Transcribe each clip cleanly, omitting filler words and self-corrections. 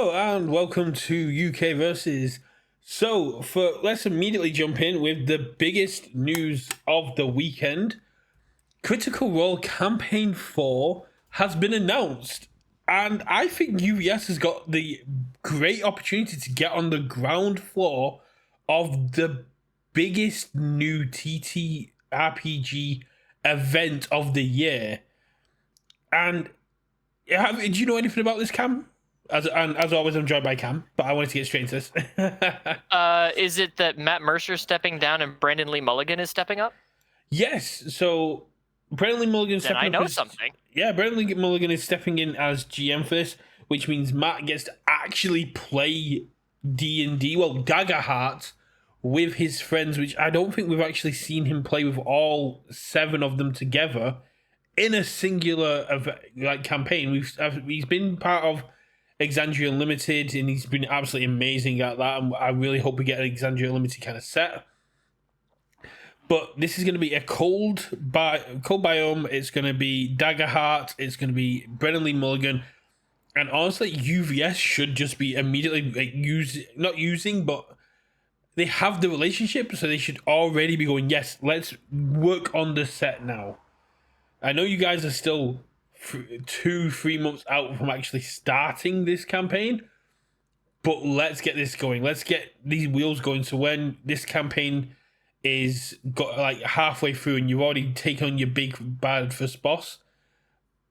Hello and welcome to UKVersus. Let's immediately jump in with the biggest news of the weekend. Critical Role Campaign 4 has been announced, and I think UVS has got the great opportunity to get on the ground floor of the biggest new TTRPG event of the year. And do you know anything about this, Cam? As always, I'm joined by Cam, but I wanted to get straight into this. Is it that Matt Mercer's stepping down and Brandon Lee Mulligan is stepping up? Yes, so Brandon Lee Mulligan Then I know something. Yeah, Brandon Lee Mulligan is stepping in as GM for this, which means Matt gets to actually play D&D, well, Dagger Heart, with his friends, which I don't think we've actually seen him play with all 7 of them together in a singular campaign. He's been part of Exandria Unlimited, and he's been absolutely amazing at that. And I really hope we get an Exandria Unlimited kind of set. But this is going to be a cold biome. It's going to be Dagger Heart. It's going to be Brennan Lee Mulligan. And honestly, UVS should just be immediately not using, but they have the relationship, so they should already be going, yes, let's work on the set now. I know you guys are still 2-3 months out from actually starting this campaign, but let's get this going. Let's get these wheels going. So when this campaign is got like halfway through and you've already taken on your big bad first boss,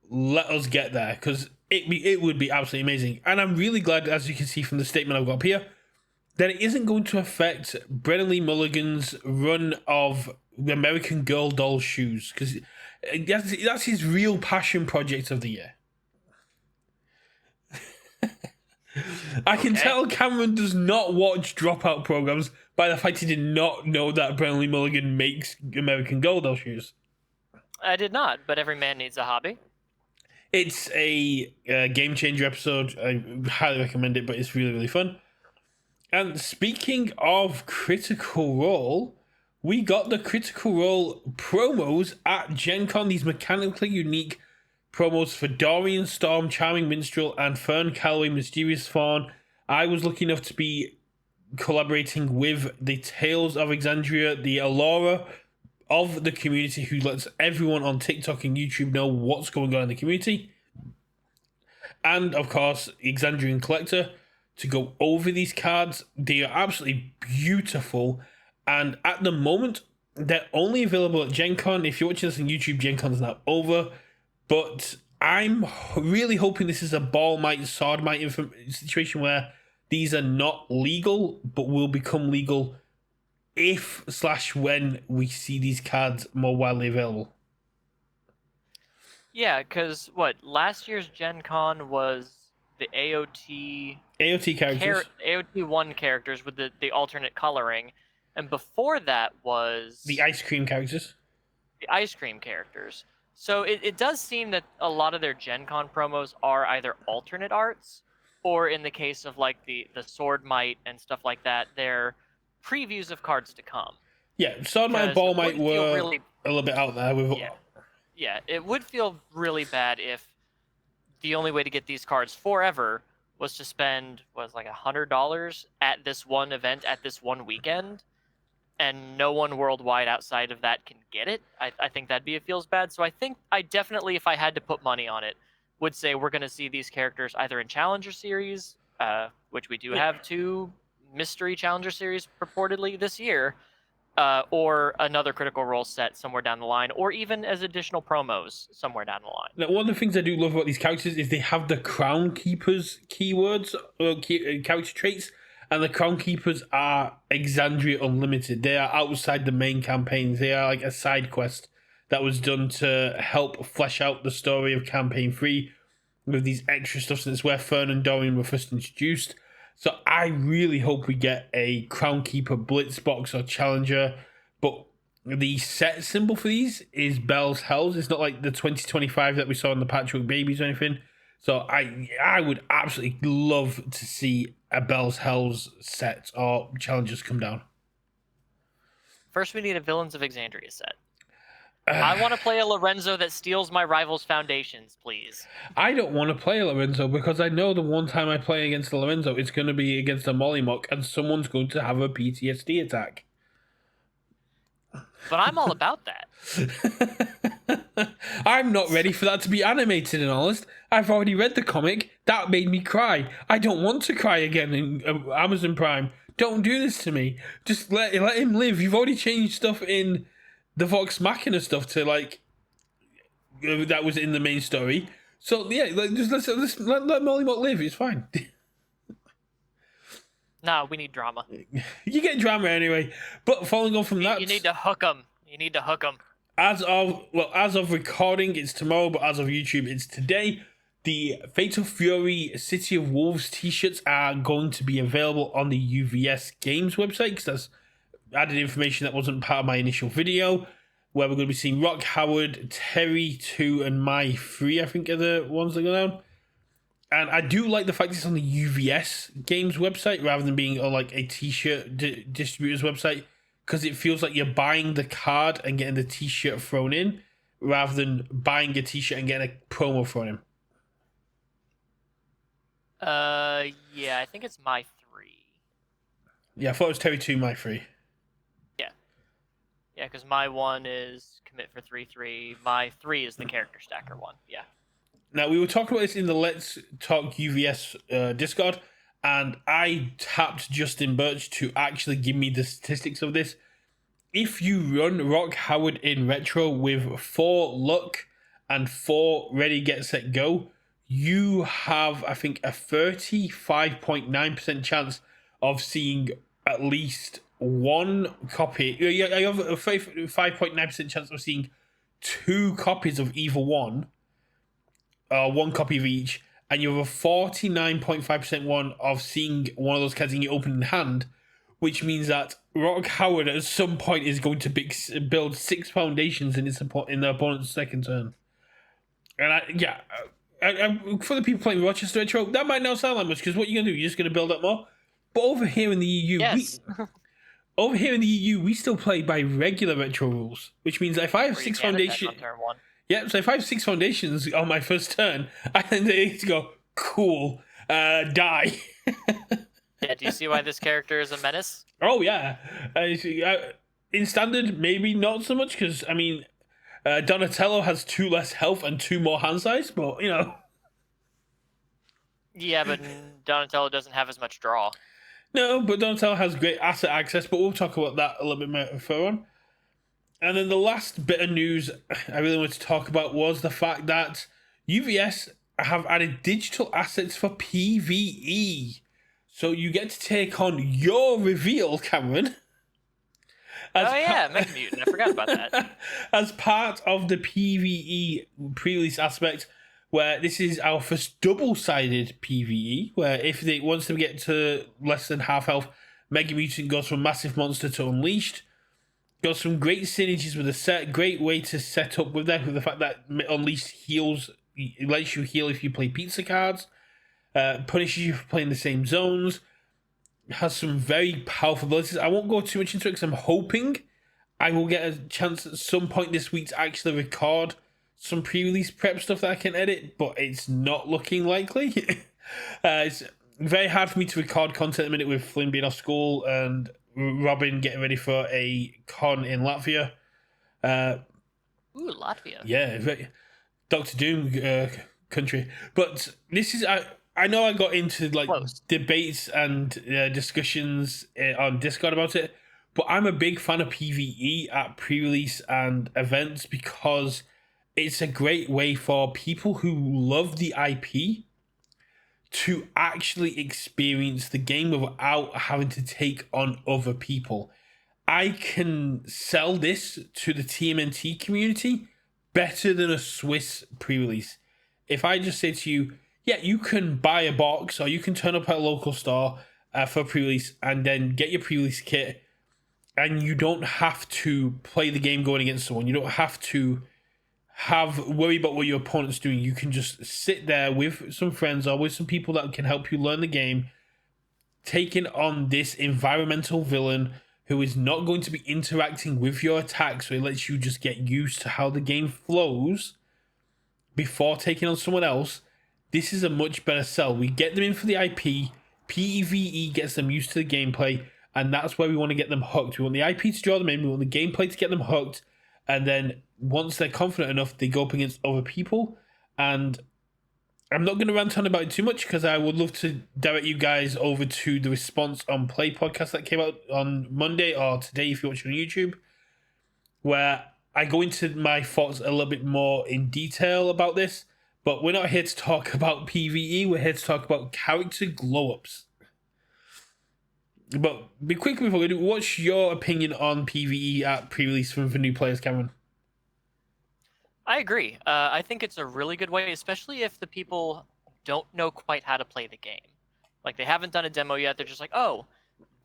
let us get there, because it would be absolutely amazing. And I'm really glad, as you can see from the statement I've got up here, that it isn't going to affect Brennan Lee Mulligan's run of the American Girl doll shoes, because that's his real passion project of the year. I can tell Cameron does not watch Dropout programs by the fact he did not know that Brennan Lee Mulligan makes American Girl doll shoes. I did not, but every man needs a hobby. It's a game changer episode. I highly recommend it, but it's really, really fun. And speaking of Critical Role, we got the Critical Role promos at Gen Con. These mechanically unique promos for Dorian Storm, Charming Minstrel, and Fern Calloway, Mysterious Fawn. I was lucky enough to be collaborating with the Tales of Exandria, the Allura of the community, who lets everyone on TikTok and YouTube know what's going on in the community. And, of course, Exandrian Collector to go over these cards. They are absolutely beautiful. And at the moment, they're only available at Gen Con. If you're watching this on YouTube, Gen Con is now over. But I'm really hoping this is a ball might, sword might situation where these are not legal, but will become legal if/when we see these cards more widely available. Yeah, because last year's Gen Con was the AOT characters. AOT 1 characters with the alternate coloring. And before that was the ice cream characters. The ice cream characters. So it does seem that a lot of their Gen Con promos are either alternate arts, or in the case of like the Sword Might and stuff like that, they're previews of cards to come. Yeah, Sword Might and Ball Might were a little bit out there. Yeah, it would feel really bad if the only way to get these cards forever was to spend like $100 at this one event at this one weekend, and no one worldwide outside of that can get it. I think that'd be feels bad. So I think I definitely, if I had to put money on it, would say we're going to see these characters either in Challenger Series, which we do have 2 Mystery Challenger Series purportedly this year, or another Critical Role set somewhere down the line, or even as additional promos somewhere down the line. Now, one of the things I do love about these characters is they have the Crown Keepers keywords or character traits, and the Crown Keepers are Exandria Unlimited. They are outside the main campaigns. They are like a side quest that was done to help flesh out the story of Campaign 3 with these extra stuff. And it's where Fern and Dorian were first introduced. So I really hope we get a Crown Keeper Blitz box or Challenger. But the set symbol for these is Bell's Hells. It's not like the 2025 that we saw in the Patchwork Babies or anything. So I would absolutely love to see a Bell's Hells set or Challengers come down. First, we need a Villains of Exandria set. I want to play a Lorenzo that steals my rival's foundations, please. I don't want to play Lorenzo because I know the one time I play against Lorenzo, it's going to be against a Mollymock and someone's going to have a PTSD attack. But I'm all about that. I'm not ready for that to be animated, and honest. I've already read the comic. That made me cry. I don't want to cry again in Amazon Prime. Don't do this to me. Just let him live. You've already changed stuff in the Vox Machina stuff to like that was in the main story. So yeah, just let Mollymock live. It's fine. No, we need drama. You get drama anyway. But following on from that, you need to hook them. You need to hook them. As of recording, it's tomorrow, but as of YouTube, it's today. The Fatal Fury City of Wolves t-shirts are going to be available on the UVS Games website, because that's added information that wasn't part of my initial video, where we're going to be seeing Rock Howard, Terry 2, and My 3, I think are the ones that go down. And I do like the fact it's on the UVS Games website rather than being on like a t-shirt distributor's website, because it feels like you're buying the card and getting the t-shirt thrown in rather than buying a t-shirt and getting a promo thrown in. Yeah, I think it's My 3. Yeah, I thought it was Terry 2, My 3. Yeah, because My 1 is commit for 3-3. My 3 is the character stacker one. Yeah. Now, we were talking about this in the Let's Talk UVS Discord, and I tapped Justin Birch to actually give me the statistics of this. If you run Rock Howard in Retro with 4 luck and 4 ready, get, set, go, you have, I think, a 35.9% chance of seeing at least one copy. You have a 5.9% chance of seeing 2 copies of either one. 1 copy of each, and you have a 49.5% one of seeing one of those cards in your opening hand, which means that Rock Howard at some point is going to build 6 foundations in the opponent's second turn. And for the people playing Rochester Retro, that might not sound like much, because what you're going to do, you're just going to build up more. But over here in the EU, yes. we still play by regular Retro rules, which means that if I have 6 foundations. Yeah, so if I have 6 foundations on my first turn, I then need to go, cool, die. Yeah, do you see why this character is a menace? Oh, yeah. In Standard, maybe not so much, because, I mean, Donatello has 2 less health and 2 more hand size, but, you know. Yeah, but Donatello doesn't have as much draw. No, but Donatello has great asset access, but we'll talk about that a little bit more further on. And then the last bit of news I really wanted to talk about was the fact that UVS have added digital assets for PvE. So you get to take on your reveal, Cameron. Mega Mutant. I forgot about that. As part of the PvE pre-release aspect, where this is our first double-sided PvE, where if it wants to get to less than half health, Mega Mutant goes from Massive Monster to Unleashed. Got some great synergies with the set. Great way to set up with that, with the fact that Unleashed heals. It lets you heal if you play pizza cards. Punishes you for playing the same zones. Has some very powerful abilities. I won't go too much into it because I'm hoping I will get a chance at some point this week to actually record some pre-release prep stuff that I can edit, but it's not looking likely. It's very hard for me to record content at the minute with Flynn being off school and Robin getting ready for a con in Latvia. Ooh, Latvia. Yeah, Doctor Doom country. But this is I know I got into like debates and discussions on Discord about it, but I'm a big fan of PvE at pre-release and events because it's a great way for people who love the IP to actually experience the game without having to take on other people. I can sell this to the TMNT community better than a Swiss pre-release. If I just say to you, yeah, you can buy a box or you can turn up at a local store for pre-release and then get your pre-release kit, and you don't have to play the game going against someone. You don't have to worry about what your opponent's doing. You can just sit there with some friends or with some people that can help you learn the game, taking on this environmental villain who is not going to be interacting with your attack, so it lets you just get used to how the game flows before taking on someone else, this is a much better sell. We get them in for the IP, PvE gets them used to the gameplay, and that's where we want to get them hooked. We want the IP to draw them in, we want the gameplay to get them hooked, and then once they're confident enough, they go up against other people. And I'm not going to rant on about it too much because I would love to direct you guys over to the Response on Play podcast that came out on Monday or today if you're watching on YouTube, where I go into my thoughts a little bit more in detail about this. But we're not here to talk about PvE, we're here to talk about character glow-ups. But be quick before we do, what's your opinion on PvE at pre-release for new players, Cameron? I agree. I think it's a really good way, especially if the people don't know quite how to play the game. Like, they haven't done a demo yet. They're just like, oh,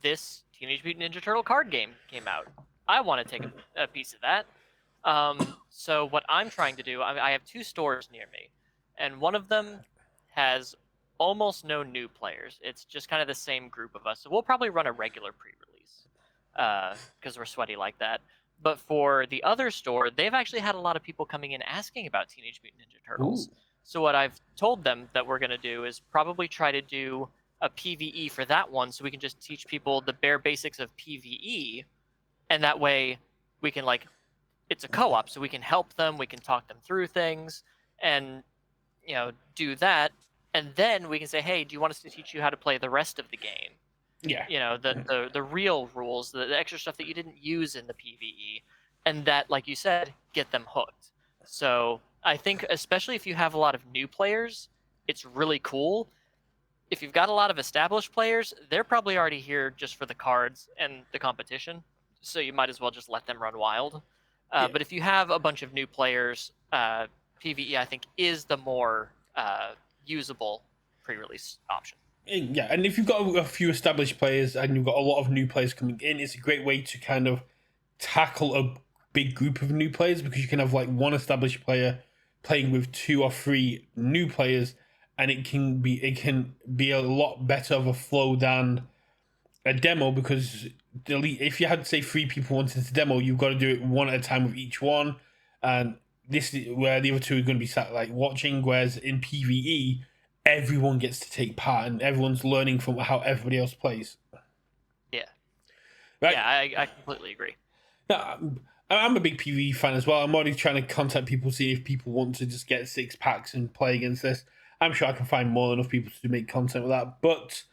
this Teenage Mutant Ninja Turtle card game came out. I want to take a piece of that. So what I'm trying to do, I have 2 stores near me, and one of them has almost no new players. It's just kind of the same group of us. So we'll probably run a regular pre-release because we're sweaty like that. But for the other store, they've actually had a lot of people coming in asking about Teenage Mutant Ninja Turtles. Ooh. So what I've told them that we're going to do is probably try to do a PvE for that one, so we can just teach people the bare basics of PvE, and that way we can, like, it's a co-op, so we can help them, we can talk them through things, and, you know, do that, and then we can say, hey, do you want us to teach you how to play the rest of the game? Yeah. You know, the real rules, the extra stuff that you didn't use in the PvE, and that, like you said, get them hooked. So I think, especially if you have a lot of new players, it's really cool. If you've got a lot of established players, they're probably already here just for the cards and the competition, so you might as well just let them run wild. Yeah. But if you have a bunch of new players, PvE, I think, is the more usable pre-release option. Yeah, and if you've got a few established players and you've got a lot of new players coming in, it's a great way to kind of tackle a big group of new players, because you can have like one established player playing with 2 or 3 new players, and it can be a lot better of a flow than a demo, because if you had, say, 3 people wanting to demo, you've got to do it one at a time with each one, and this is where the other 2 are going to be sat like watching, whereas in PvE everyone gets to take part and everyone's learning from how everybody else plays. Yeah. Right? Yeah, I completely agree. Now, I'm a big PvE fan as well. I'm already trying to contact people, see if people want to just get 6 packs and play against this. I'm sure I can find more than enough people to make content with that. But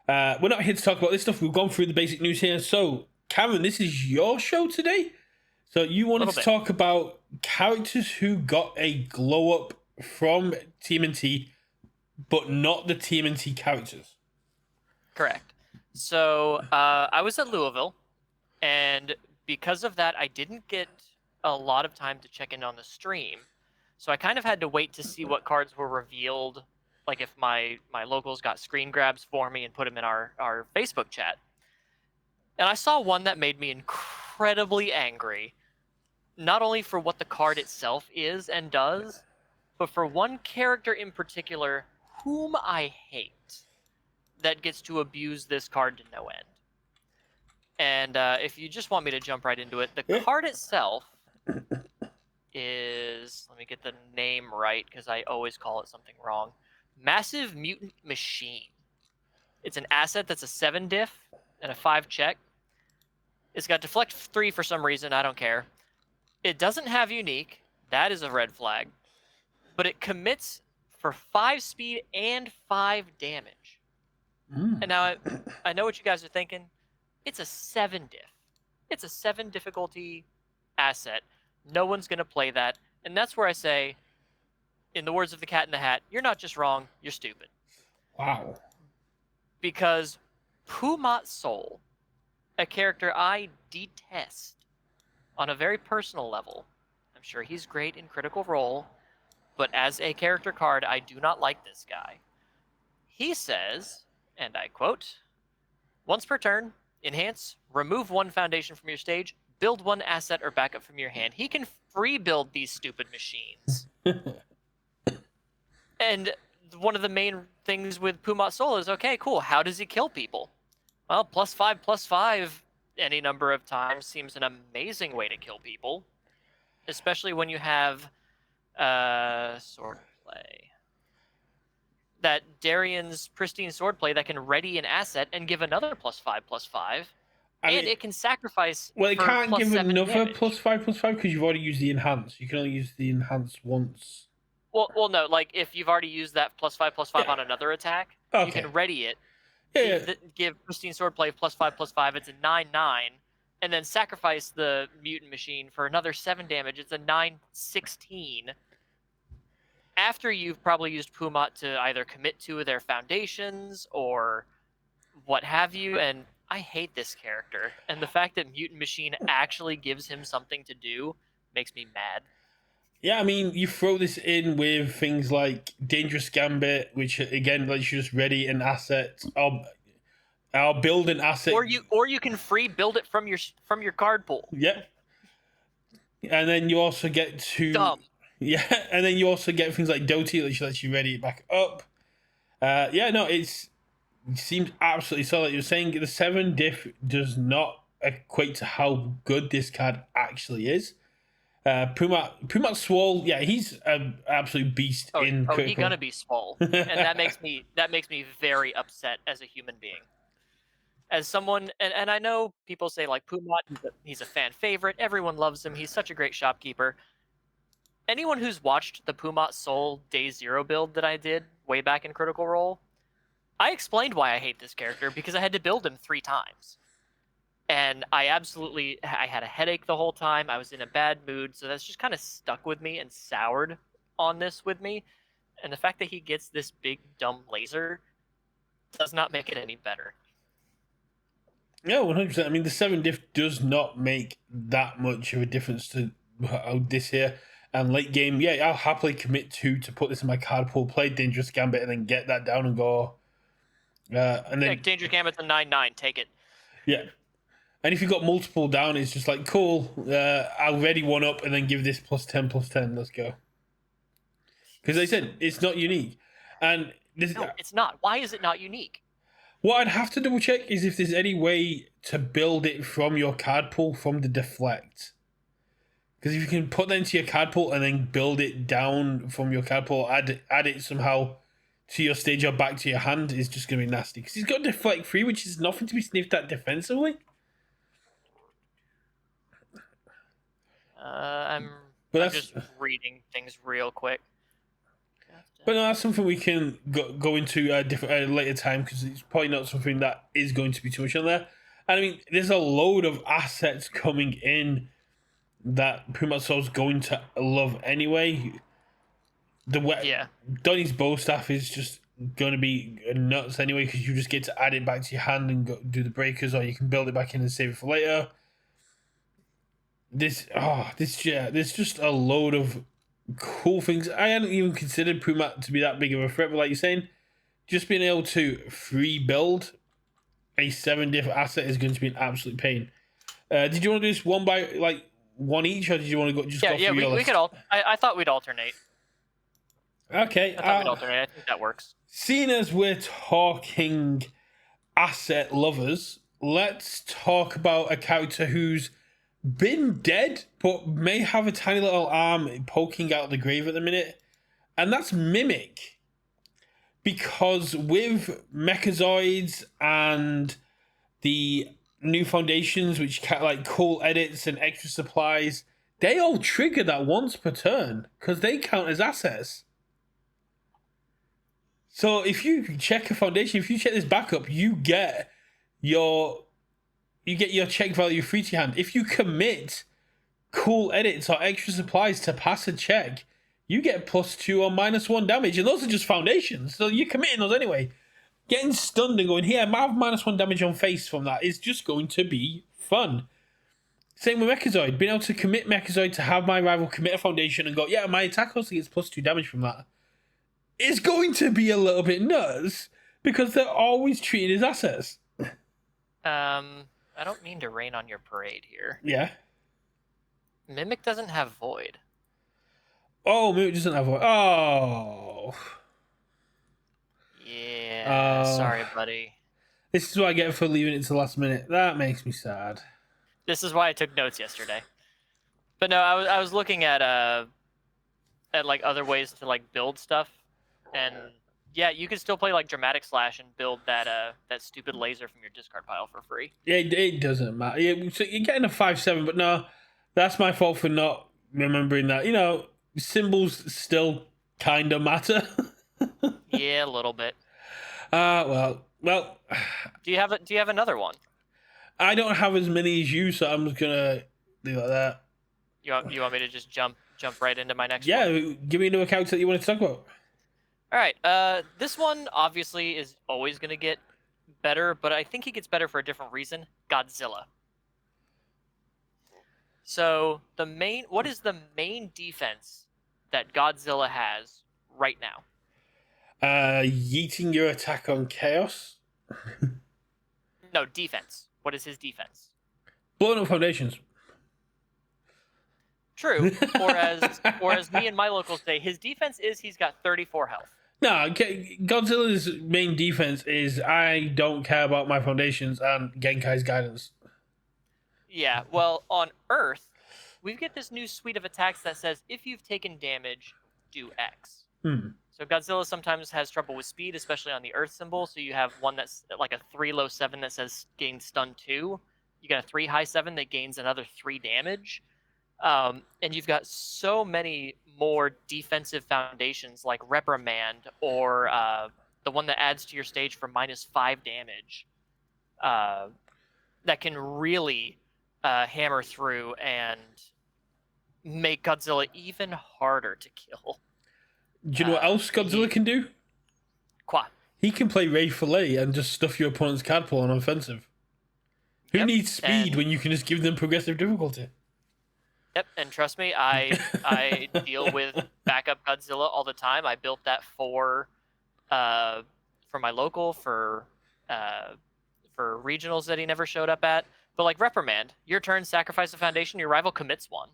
we're not here to talk about this stuff. We've gone through the basic news here. So, Cameron, this is your show today. So you wanted to talk about characters who got a glow-up from TMNT, but not the TMNT characters. Correct. So I was at Louisville, and because of that, I didn't get a lot of time to check in on the stream. So I kind of had to wait to see what cards were revealed, like if my locals got screen grabs for me and put them in our Facebook chat. And I saw one that made me incredibly angry, not only for what the card itself is and does, but for one character in particular whom I hate that gets to abuse this card to no end. And if you just want me to jump right into it, the card itself is, let me get the name right because I always call it something wrong, Massive Mutant Machine. It's an asset that's a 7 diff and a 5 check. It's got deflect 3 for some reason, I don't care. It doesn't have unique, that is a red flag, but it commits for 5 speed and 5 damage. And now I know what you guys are thinking. It's a 7 diff. It's a 7 difficulty asset. No one's going to play that. And that's where I say, in the words of the Cat in the Hat, you're not just wrong, you're stupid. Wow. Because Pumat Soul, a character I detest on a very personal level, I'm sure he's great in Critical Role, but as a character card, I do not like this guy. He says, and I quote, once per turn, enhance, remove 1 foundation from your stage, build 1 asset or backup from your hand. He can free build these stupid machines. And one of the main things with Pumat Soul is, okay, cool, how does he kill people? Well, +5/+5 any number of times seems an amazing way to kill people, especially when you have swordplay. That Darian's pristine swordplay that can ready an asset and give another +5/+5, I and mean, it can sacrifice well, it for can't give +7 another damage. +5/+5 because you've already used the enhance. You can only use the enhance once. Well, no. Like if you've already used that +5/+5 Yeah. on another attack, you Okay. can ready it. Yeah. Give pristine swordplay +5/+5. It's a 9/9, and then sacrifice the mutant machine for another 7 damage. It's a 9/16. After you've probably used Pumat to either commit to their foundations or what have you, and I hate this character. And the fact that Mutant Machine actually gives him something to do makes me mad. Yeah, I mean, you throw this in with things like Dangerous Gambit, which again lets you just ready an asset. I'll build an asset. Or you can free build it from your card pool. Yep. And then you also get to Dumb. Yeah, and then you also get things like Doty, which lets you ready it back up. Yeah, no, it seems absolutely solid. You're saying the 7 diff does not equate to how good this card actually is. Pumat Swole, yeah, he's an absolute beast in critical. He's gonna be swole, and that makes me very upset as a human being. As someone, and I know people say like Pumat, he's a fan favorite. Everyone loves him. He's such a great shopkeeper. Anyone who's watched the Pumat Soul Day Zero build that I did way back in Critical Role, I explained why I hate this character because I had to build him 3 times. And I had a headache the whole time. I was in a bad mood, so that's just kind of stuck with me and soured on this with me. And the fact that he gets this big dumb laser does not make it any better. Yeah, 100%. I mean, the 7 diff does not make that much of a difference to this here. And late game, yeah, I'll happily commit to put this in my card pool, play Dangerous Gambit, and then get that down and go. And then Dangerous Gambit's a 9/9. Take it. Yeah. And if you've got multiple down, it's just like, cool, I'll ready one up and then give this +10/+10. Let's go. Because they said it's not unique. And this, No, it's not. Why is it not unique? What I'd have to double check is if there's any way to build it from your card pool from the deflect. Because if you can put that into your card pool and then build it down from your card pool, add it somehow to your stage or back to your hand, is just going to be nasty. Because he's got deflect 3, which is nothing to be sniffed at defensively. I'm just reading things real quick. But no, that's something we can go into a different later time because it's probably not something that is going to be too much on there. And I mean, there's a load of assets coming in that Pumat Soul's going to love anyway. Donnie's bow staff is just going to be nuts anyway because you just get to add it back to your hand and go do the breakers, or you can build it back in and save it for later. There's just a load of cool things. I hadn't even considered Pumat to be that big of a threat, but like you're saying, just being able to free build a 7 diff asset is going to be an absolute pain. Did you want to do this one by one each, or did you want to go just go through your list? We could all. I thought we'd alternate. Okay, I thought we'd alternate. I think that works. Seeing as we're talking asset lovers, let's talk about a character who's been dead, but may have a tiny little arm poking out of the grave at the minute, and that's Mimic. Because with Mechazoids and the new foundations, which like cool edits and extra supplies, they all trigger that once per turn because they count as assets. So if you check a foundation, if you check this backup, you get your check value free to your hand. If you commit cool edits or extra supplies to pass a check, you get +2 or -1 damage, and those are just foundations, so you're committing those anyway. Getting stunned and going, here, I might have -1 damage on face from that is just going to be fun. Same with Mechazoid. Being able to commit Mechazoid to have my rival commit a foundation and go, yeah, my attack also gets +2 damage from that. It's going to be a little bit nuts because they're always treated as assets. I don't mean to rain on your parade here. Yeah. Mimic doesn't have Void. Oh, Mimic doesn't have Void. Oh. Yeah. Sorry, buddy. This is what I get for leaving it to the last minute. That makes me sad. This is why I took notes yesterday. But no, I was looking at like other ways to like build stuff, and yeah, you can still play like Dramatic Slash and build that stupid laser from your discard pile for free. Yeah, it doesn't matter. Yeah, so you're getting a 5/7, but no, that's my fault for not remembering that. Symbols still kind of matter. Yeah, a little bit. Well. Do you have another one? I don't have as many as you, so I'm just gonna do like that. You want me to just jump right into my next one? Yeah, give me another character that you want to talk about. All right. This one obviously is always gonna get better, but I think he gets better for a different reason. Godzilla. So what is the main defense that Godzilla has right now? Yeeting your attack on chaos. No, defense. What is his defense? Blowing up foundations. True. Or as me and my locals say, his defense is he's got 34 health. No, Godzilla's main defense is I don't care about my foundations and Genkai's guidance. Yeah, well, on Earth, we get this new suite of attacks that says if you've taken damage, do X. So Godzilla sometimes has trouble with speed, especially on the Earth symbol. So you have one that's like a 3 low 7 that says gain stun 2. You got a 3 high 7 that gains another 3 damage. And you've got so many more defensive foundations like Reprimand or the one that adds to your stage for -5 damage that can really hammer through and make Godzilla even harder to kill. Do you know what else Godzilla can do? Qua. He can play Ray Fillet and just stuff your opponent's card pool on offensive. Who needs speed when you can just give them progressive difficulty? Yep, and trust me, I deal with backup Godzilla all the time. I built that for my local for regionals that he never showed up at. But like Reprimand, your turn, sacrifice a foundation, your rival commits one.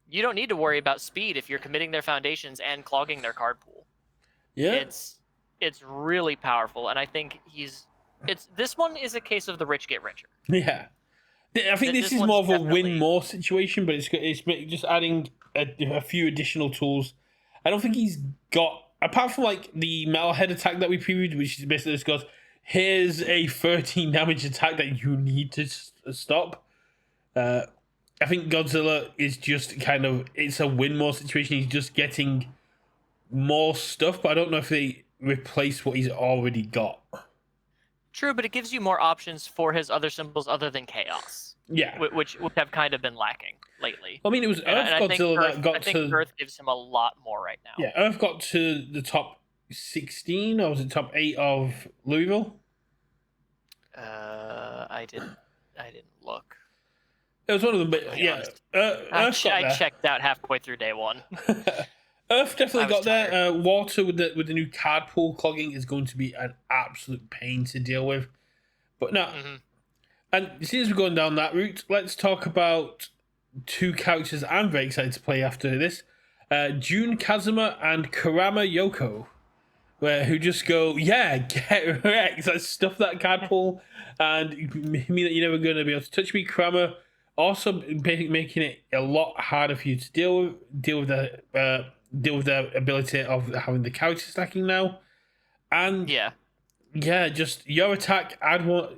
You don't need to worry about speed if you're committing their foundations and clogging their card pool. Yeah, it's really powerful, and I think this one is a case of the rich get richer. Yeah. I think this is more of a win-more situation, but it's just adding a few additional tools. I don't think he's got, apart from like the metalhead attack that we previewed, which is basically just goes, here's a 13 damage attack that you need to stop. I think Godzilla is just kind of, it's a win-more situation. He's just getting more stuff, but I don't know if they replace what he's already got. True, but it gives you more options for his other symbols other than Chaos. Yeah. Which have kind of been lacking lately. I mean, it was Earth Godzilla that got to... I think Earth gives him a lot more right now. Yeah, Earth got to the top 16, or was it top 8 of Louisville? I didn't look. It was one of them, but yeah. I checked out halfway through day one. Earth definitely got there. Water with the new card pool clogging is going to be an absolute pain to deal with. But no. Mm-hmm. And since we're going down that route, let's talk about two characters I'm very excited to play after this. Jun Kazuma and Kurama Yoko. Who just go, yeah, get wrecked. Let's stuff that card pool and mean that you're never going to be able to touch me. Kurama also making it a lot harder for you to deal with the ability of having the character stacking now, and just your attack.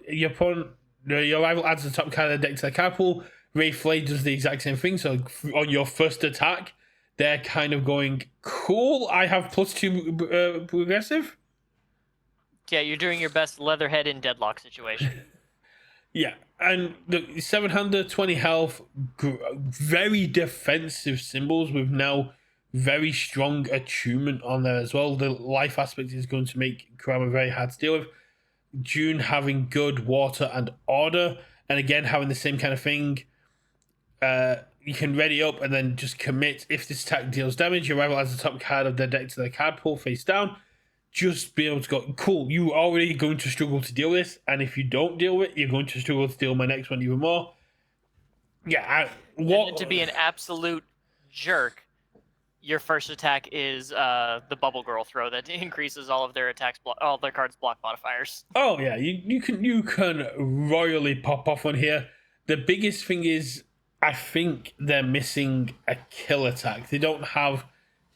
Your opponent, your rival adds the top card of the deck to the card pool. Ray Flay does the exact same thing. So on your first attack, they're kind of going, cool. I have +2 progressive. Yeah, you're doing your best Leatherhead in deadlock situation. Yeah, and the 700, 20 health, very defensive symbols with now very strong attunement on there as well. The life aspect is going to make Kurama very hard to deal with. June having good water and order, and again having the same kind of thing. You can ready up and then just commit. If this attack deals damage, your rival adds the top card of their deck to their card pool face down. Just be able to go, cool, you are already going to struggle to deal with this, and if you don't deal with it, you're going to struggle to deal with my next one even more. Yeah, and to be an absolute jerk, your first attack is the Bubble Girl throw that increases all of their all their cards' block modifiers. Oh yeah, you can royally pop off on here. The biggest thing is I think they're missing a kill attack. They don't have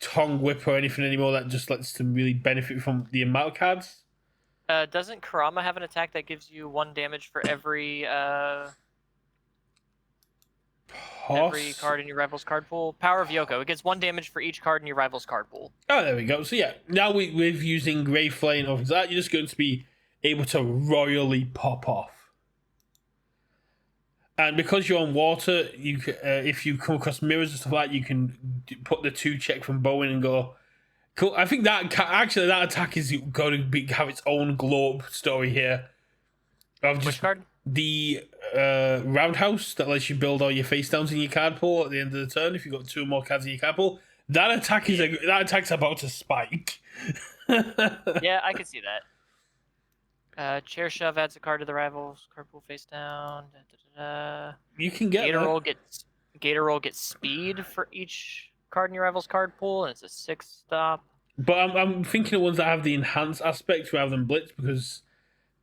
Tongue Whip or anything anymore that just lets them really benefit from the amount of cards. Doesn't Kurama have an attack that gives you 1 damage for every card in your rival's card pool? Power of Yoko. It gets 1 damage for each card in your rival's card pool. Oh, there we go. So yeah, now with using Grey Flame or that, you're just going to be able to royally pop off. And because you're on water, you if you come across mirrors and stuff like that, you can put the 2 check from Bowen and go. Cool. I think that attack is going to have its own glow up story here. Which card? The roundhouse that lets you build all your face downs in your card pool at the end of the turn. If you've got 2 more cards in your card pool, that attack's about to spike. Yeah, I can see that. Chair Shove adds a card to the rival's card pool face down. You can get Gator Roll gets speed for each card in your rival's card pool, and it's a 6 stop. But I'm thinking of ones that have the enhanced aspect rather than Blitz because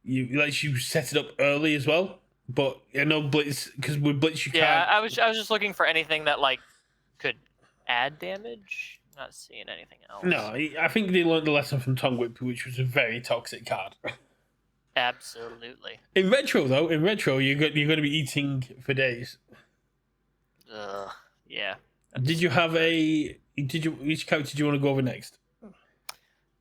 it lets you set it up early as well. But I know Blitz because with Blitz you can't. Yeah, I was just looking for anything that like could add damage. Not seeing anything else. No, I think they learned the lesson from Tongue Whip, which was a very toxic card. Absolutely. In retro, you're going to be eating for days. Yeah. Which character did you want to go over next?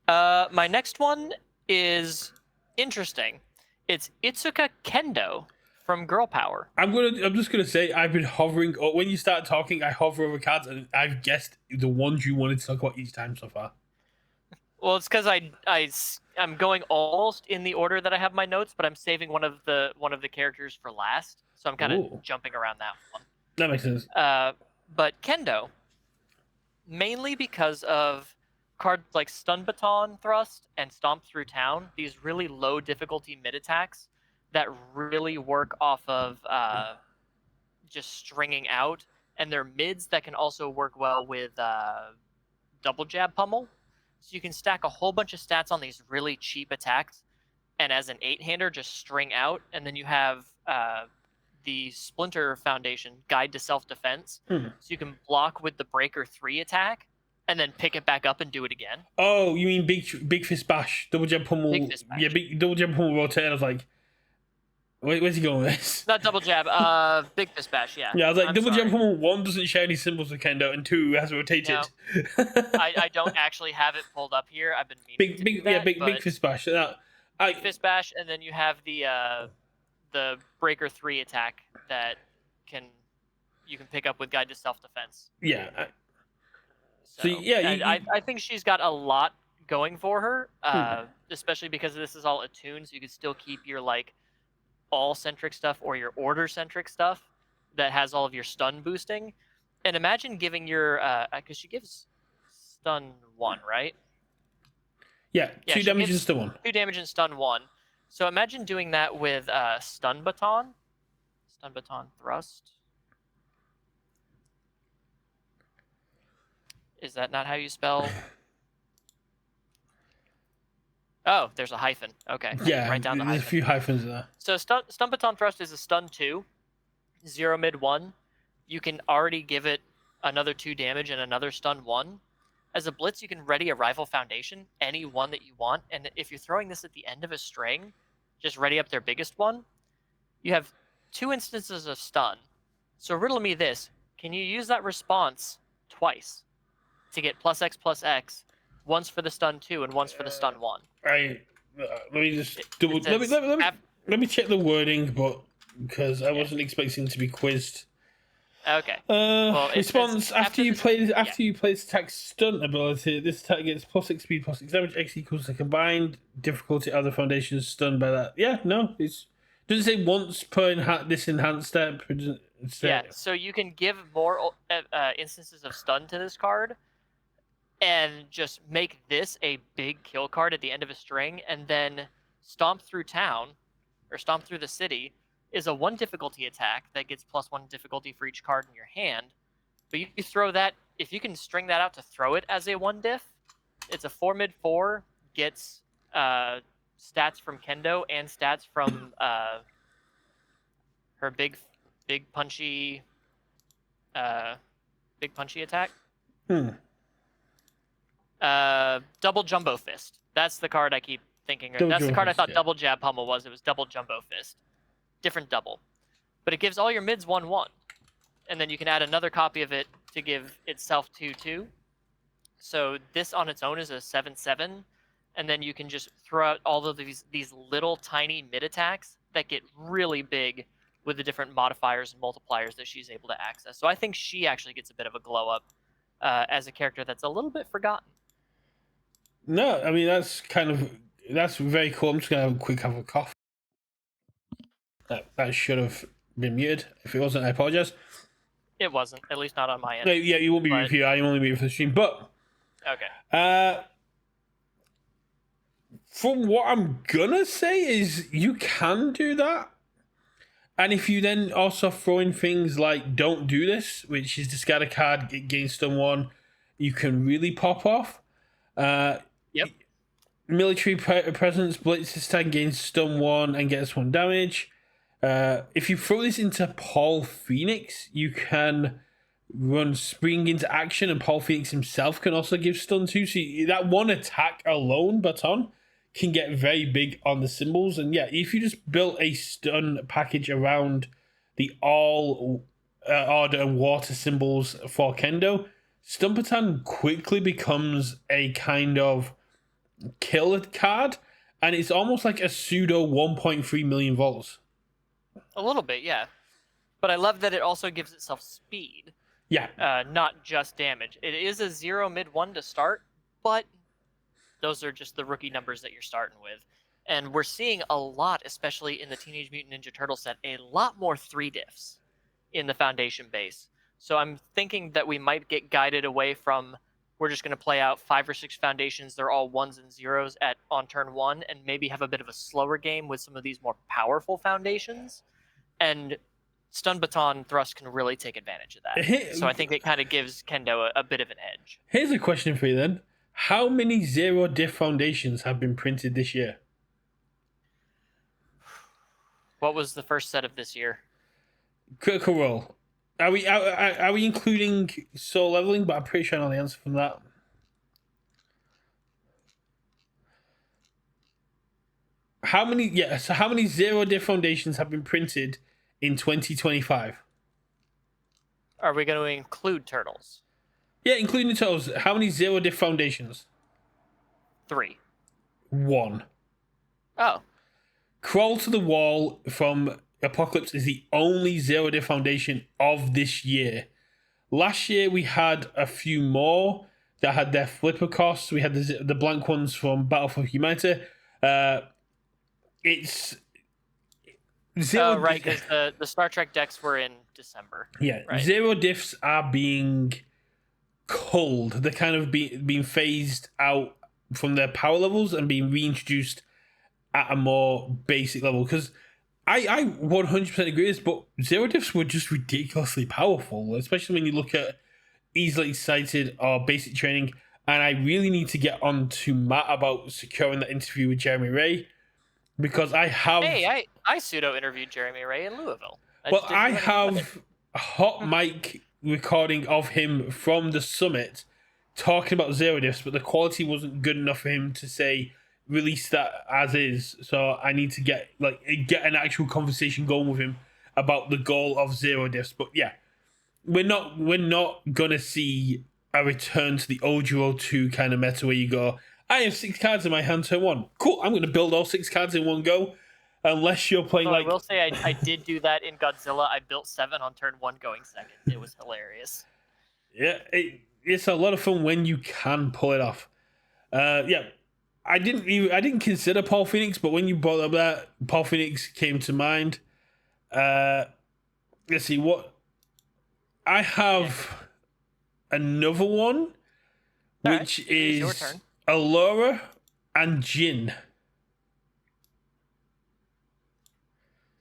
My next one is interesting. It's Itsuka Kendo from Girl Power. I'm just gonna say I've been hovering. When you start talking, I hover over cards, and I've guessed the ones you wanted to talk about each time so far. Well, it's because I'm going almost in the order that I have my notes, but I'm saving one of the characters for last, so I'm kind of jumping around that one. That makes sense. But Kendo, mainly because of cards like Stun Baton Thrust and Stomp Through Town, these really low difficulty mid attacks that really work off of just stringing out, and they're mids that can also work well with Double Jab Pummel. So you can stack a whole bunch of stats on these really cheap attacks, and as an 8-hander, just string out, and then you have the Splinter Foundation Guide to Self-Defense, so you can block with the Breaker 3 attack, and then pick it back up and do it again. Oh, you mean Big Fist Bash, Double Jab Pummel? Big Fist Bash. Yeah, Double Jab Pummel rotate. I was like, where's he going with this? Not Double Jab, Big Fist Bash, yeah. Yeah, I was like, Double Jab Pummel 1 doesn't share any symbols with Kendo, and 2 has rotated. No. I don't actually have it pulled up here. I've been meaning to do that, Big Fist Bash. Big Fist Bash, and then you have the Breaker 3 attack that you can pick up with Guide to Self-Defense. Yeah. So yeah, I think she's got a lot going for her, especially because this is all attuned, so you can still keep your like all-centric stuff or your order-centric stuff that has all of your stun boosting. And imagine giving your because she gives stun 1, right? Yeah, 2 damage and stun 1. 2 damage and stun 1. So imagine doing that with Stun Baton Thrust. Is that not how you spell? Oh, there's a hyphen. Okay. Yeah, write down the there's hyphen. a few hyphens there. So Stun Baton Thrust is a stun 2, 0 mid 1. You can already give it another 2 damage and another stun 1. As a blitz, you can ready a Rival Foundation, any one that you want, and if you're throwing this at the end of a string, just ready up their biggest one. You have 2 instances of stun. So riddle me this: can you use that response twice to get +X/+X, once for the stun 2 and once for the stun 1? Let me just double. Let me check the wording, but because I wasn't expecting to be quizzed. Okay. Response after you play this attack stunt ability. This attack gets +6 speed, +6 damage. X equals the combined difficulty of the foundations stunned by that. Yeah, no, it doesn't say once per this enhanced step. Yeah, so you can give more instances of stun to this card, and just make this a big kill card at the end of a string, and then Stomp Through Town, or Stomp Through the City, is a 1 difficulty attack that gets +1 difficulty for each card in your hand, But you throw that, if you can string that out to throw it as a 1-diff, it's a 4 mid 4, gets stats from Kendo and stats from her big punchy attack. Double Jumbo Fist. That's the card I keep thinking. That's the card I thought Double Jab Pummel was. It was Double Jumbo Fist. Different double. But it gives all your mids 1/1. And then you can add another copy of it to give itself 2/2. So this on its own is a 7/7. And then you can just throw out all of these little tiny mid attacks that get really big with the different modifiers and multipliers that she's able to access. So I think she actually gets a bit of a glow up as a character that's a little bit forgotten. No, I mean, that's very cool. I'm just going to have a cough. That should have been muted. If it wasn't, I apologize. It wasn't, at least not on my end. Yeah, you won't be muted for you. I only muted for the stream. But okay. From what I'm gonna say is you can do that. And if you then also throw in things like Don't Do This, which is discard a card against someone, you can really pop off. Yep. Military presence, blitz this time gains stun 1 and gets 1 damage. If you throw this into Paul Phoenix, you can run Spring into action, and Paul Phoenix himself can also give stun 2. So that one attack alone, Baton, can get very big on the symbols. And yeah, if you just built a stun package around the all order and water symbols for Kendo, Stun Baton quickly becomes a kind of kill card, and it's almost like a pseudo 1.3 million volts. A little bit, yeah. But I love that it also gives itself speed. Yeah. Not just damage. It is a 0 mid 1 to start, but those are just the rookie numbers that you're starting with. And we're seeing a lot, especially in the Teenage Mutant Ninja Turtles set, a lot more 3-diffs in the foundation base. So I'm thinking that we might get guided away from, we're just going to play out 5 or 6 foundations. They're all 1s and 0s on turn 1, and maybe have a bit of a slower game with some of these more powerful foundations. And Stun Baton Thrust can really take advantage of that. So I think it kind of gives Kendo a bit of an edge. Here's a question for you then. How many 0-diff foundations have been printed this year? What was the first set of this year? Critical Role. Are we including soul leveling? But I'm pretty sure I know the answer from that. How many 0-diff foundations have been printed in 2025? Are we going to include Turtles? Yeah, including the Turtles. How many 0-diff foundations? 3. 1. Oh. Crawl to the Wall from Apocalypse is the only 0-diff foundation of this year. Last year we had a few more that had their flipper costs. We had the blank ones from Battle for Humanity. It's zero. Oh, right, because the Star Trek decks were in December. Yeah, right. 0-diffs are being culled. They're kind of being phased out from their power levels and being reintroduced at a more basic level. Because I 100% agree with this, but 0-diffs were just ridiculously powerful, especially when you look at easily cited or basic training. And I really need to get on to Matt about securing that interview with Jeremy Ray, because I have... Hey, I pseudo-interviewed Jeremy Ray in Louisville. I have a hot mic recording of him from the summit talking about 0-diffs, but the quality wasn't good enough for him to say release that as is. So I need to get an actual conversation going with him about the goal of 0-diffs. But yeah, we're not gonna see a return to the Ojiro 2 kind of meta where you go, I have 6 cards in my hand turn 1. Cool, I'm gonna build all 6 cards in one go. Unless you're playing I will say I did do that in Godzilla. I built 7 on turn 1 going second. It was hilarious. Yeah, it's a lot of fun when you can pull it off. Yeah, I didn't consider Paul Phoenix, but when you brought up that, Paul Phoenix came to mind. Let's see what I have. Another one, which is your turn. Allura and Jin.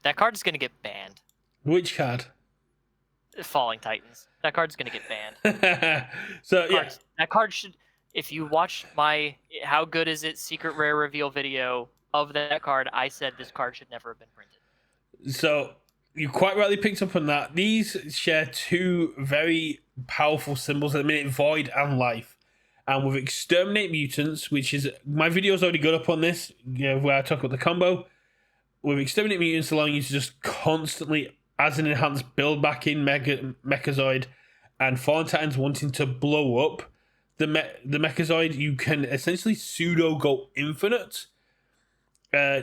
That card is going to get banned. Which card? Falling Titans. That card's gonna get banned. So yeah, That card should. If you watch my how good is it secret rare reveal video of that card, I said this card should never have been printed. so you quite rightly picked up on that. These share two very powerful symbols at the minute: Void and Life. And with Exterminate Mutants, which is my video's already got up on this, where I talk about the combo. With Exterminate Mutants allowing you to just constantly, as an enhanced, build back in Mechazoid, and Fallen Titans wanting to blow up the Mechazoid, you can essentially pseudo go infinite.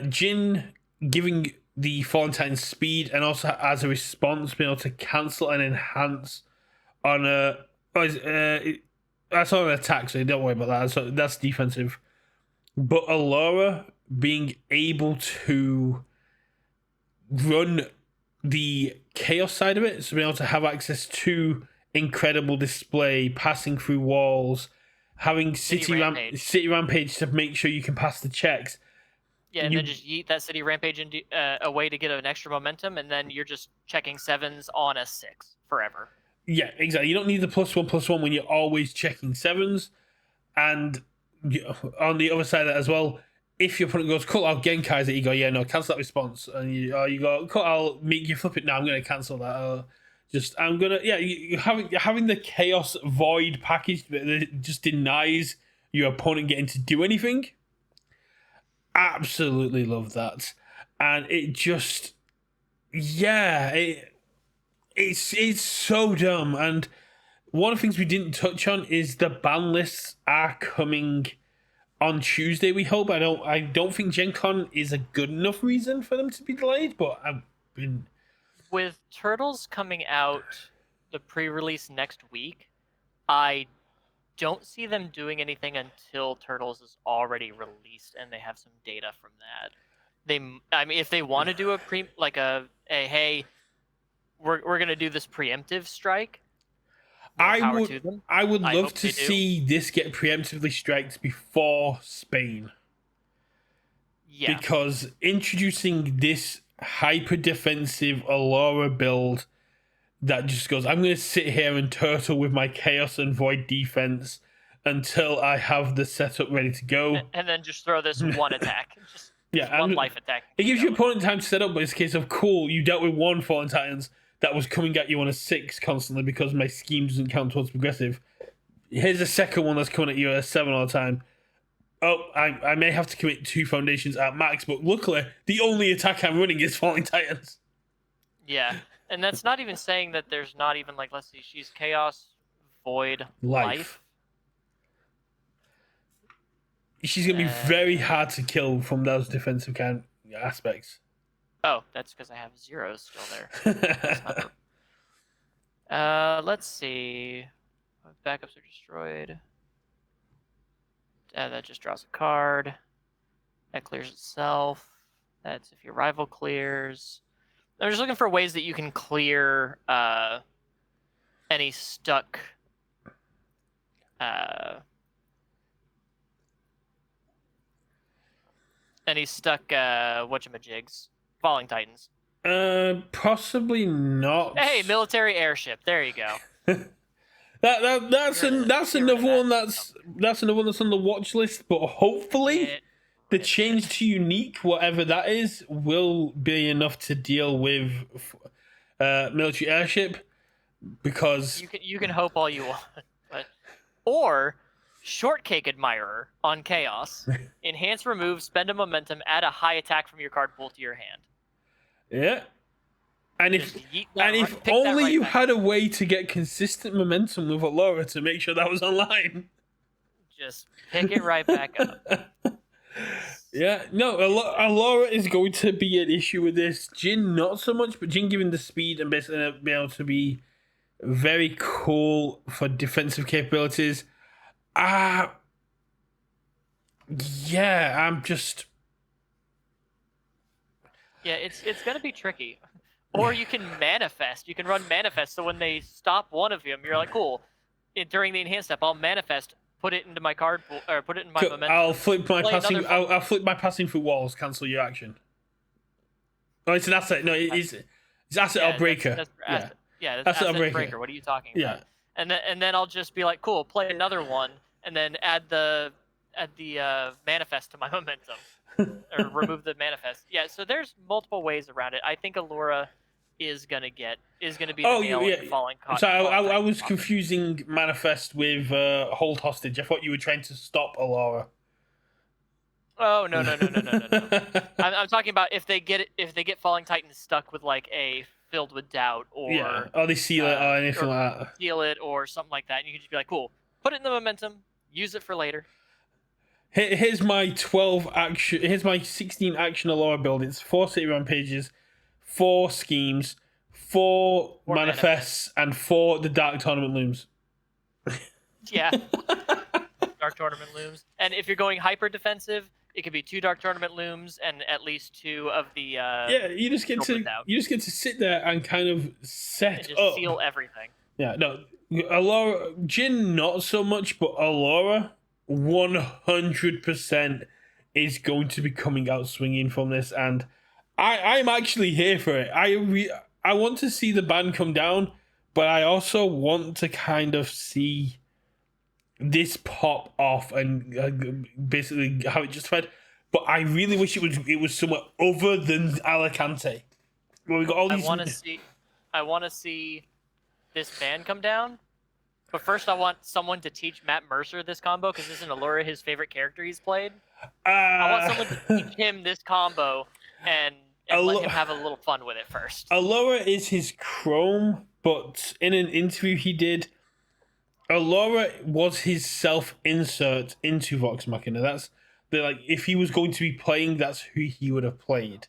Jin giving the Fallen Titans speed, and also as a response being able to cancel and enhance on a... that's on an attack, so don't worry about that. So that's defensive. But Allura being able to run the chaos side of it, so being able to have access to incredible display, passing through walls, having city rampage to make sure you can pass the checks. Yeah, and then just yeet that city rampage into, away to get an extra momentum, and then you're just checking 7s on a 6 forever. Yeah, exactly. You don't need the +1/+1 when you're always checking 7s. And on the other side of that as well, if your opponent goes, cool, I'll Genkai's, you go, yeah, no, cancel that response. And you go, cool, I'll make you flip it now, I'm going to cancel that. You're having the Chaos Void package that just denies your opponent getting to do anything. Absolutely love that. And it just, it's so dumb. And one of the things we didn't touch on is the ban lists are coming on Tuesday, we hope. I don't think Gen Con is a good enough reason for them to be delayed, but I've been... With Turtles coming out the pre-release next week, I don't see them doing anything until Turtles is already released and they have some data from that. If they want to do a hey, we're gonna do this preemptive strike, I would love to see this get preemptively striked before Spain. Yeah. Because introducing this hyper defensive Allura build that just goes, I'm going to sit here and turtle with my Chaos and Void defense until I have the setup ready to go. And then just throw this one attack. Just one life attack. It gives your opponent time to set up, but it's a case of, cool, you dealt with one Fallen Titans that was coming at you on a 6 constantly because my scheme doesn't count towards progressive. Here's a second one that's coming at you at a 7 all the time. Oh, I may have to commit 2 foundations at max, but luckily, the only attack I'm running is Falling Titans. Yeah, and that's not even saying that there's not even, let's see, she's Chaos, Void, Life. She's going to be very hard to kill from those defensive kind of aspects. Oh, that's because I have 0s still there. Let's see. Backups are destroyed. That just draws a card. That clears itself. That's if your rival clears. I'm just looking for ways that you can clear any stuck whatchamajigs. Falling Titans. Possibly not. Hey, military airship. There you go. That's another one that's on the watch list. But hopefully, the change to unique, whatever that is, will be enough to deal with military airship. Because you can hope all you want, or Shortcake Admirer on Chaos. Enhance, remove, spend a momentum, add a high attack from your card pool to your hand. Yeah. And if only you had a way to get consistent momentum with Allura to make sure that was online. Just pick it right back up. Yeah, no, Allura is going to be an issue with this. Jin, not so much, but Jin giving the speed and basically being able to be very cool for defensive capabilities. Yeah, I'm just... Yeah, it's going to be tricky. Or you can manifest. You can run manifest, so when they stop one of them, you're like, cool. During the enhanced step, I'll manifest, put it into my card pool, or put it in my momentum. I'll flip my passing. I'll flip my passing through walls. Cancel your action. Oh, it's an asset. No, it's asset or breaker. That's Yeah, that's Asset asset breaker. breaker. What are you talking Yeah. about? And then I'll just be like, cool, play another one, and then add the manifest to my momentum, or remove the manifest. Yeah, so there's multiple ways around it. I think Allura is gonna be the nail in falling. So I was Falling confusing manifest with hold hostage. I thought you were trying to stop Allura. Oh no. I'm talking about if they get Falling Titan stuck with like a filled with doubt, or or they seal it or anything or like that. seal it or something like that, and you can just be like, cool, put it in the momentum, use it for later. Here's my 12 action. Here's my 16 action Allura build. It's 4 city rampages, 4 schemes, 4 manifests, and 4 the dark tournament looms. Yeah. Dark tournament looms, and if you're going hyper defensive, it could be 2 dark tournament looms and at least 2 of the. Yeah, you just get to sit there and kind of set and just up. seal everything. Yeah, no, Allura, Jin not so much, but Allura 100% is going to be coming out swinging from this, and I'm actually here for it. I want to see the ban come down, but I also want to kind of see this pop off and basically have it justified. But I really wish it was somewhere other than Alicante, where we got all these. I want to see this ban come down. But first, I want someone to teach Matt Mercer this combo, because isn't Allura his favorite character he's played? I want someone to teach him this combo and let him have a little fun with it first. Allura is his Chrome, but in an interview he did, Allura was his self-insert into Vox Machina. That's if he was going to be playing, that's who he would have played.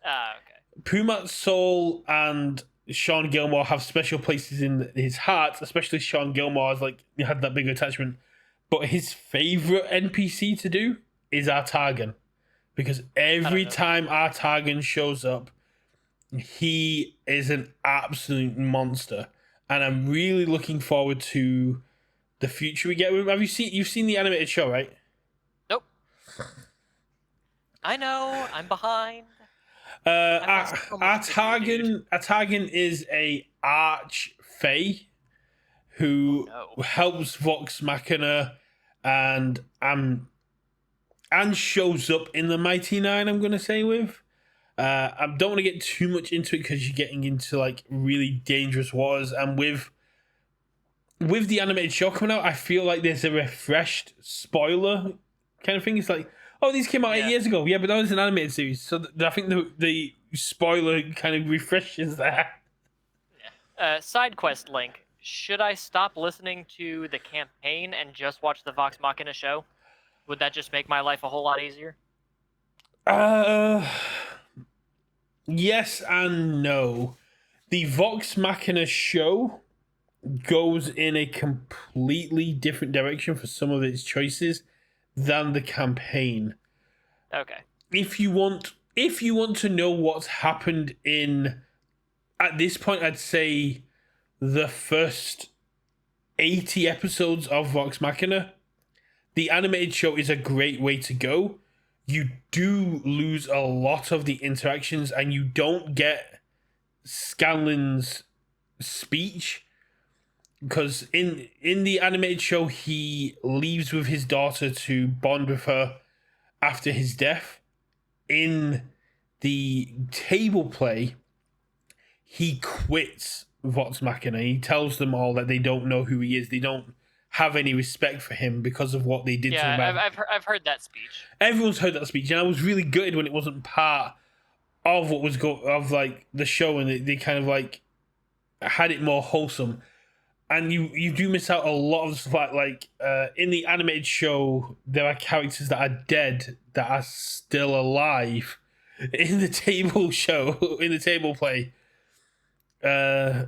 Okay. Pumat Soul and Sean Gilmore have special places in his heart, especially Sean Gilmore has had that big attachment. But his favorite NPC to do is Artagan, because every time Artagan shows up, he is an absolute monster, and I'm really looking forward to the future we get with him. You've seen the animated show, right? Nope. I know, I'm behind. Artagan is a arch fae who helps Vox Machina and shows up in the Mighty Nine, I'm gonna say with. I don't want to get too much into it because you're getting into really dangerous waters, and with the animated show coming out, I feel like there's a refreshed spoiler kind of thing. It's like, oh, these came out 8 years ago. Yeah, but that was an animated series, so I think the spoiler kind of refreshes that. Yeah. Side quest link. Should I stop listening to the campaign and just watch the Vox Machina show? Would that just make my life a whole lot easier? Yes and no. The Vox Machina show goes in a completely different direction for some of its choices than the campaign. Okay. If you want to know what's happened at this point, I'd say the first 80 episodes of Vox Machina, the animated show is a great way to go. You do lose a lot of the interactions, and you don't get Scanlan's speech, because in the animated show he leaves with his daughter to bond with her after his death. In the table play, he quits Vox Machina. He tells them all that they don't know who he is. They don't have any respect for him because of what they did to him. I've heard that speech. Everyone's heard that speech, and I was really gutted when it wasn't part of what was the show, and they kind of had it more wholesome. And you do miss out a lot of stuff. In the animated show, there are characters that are dead that are still alive in the table show, in the table play. So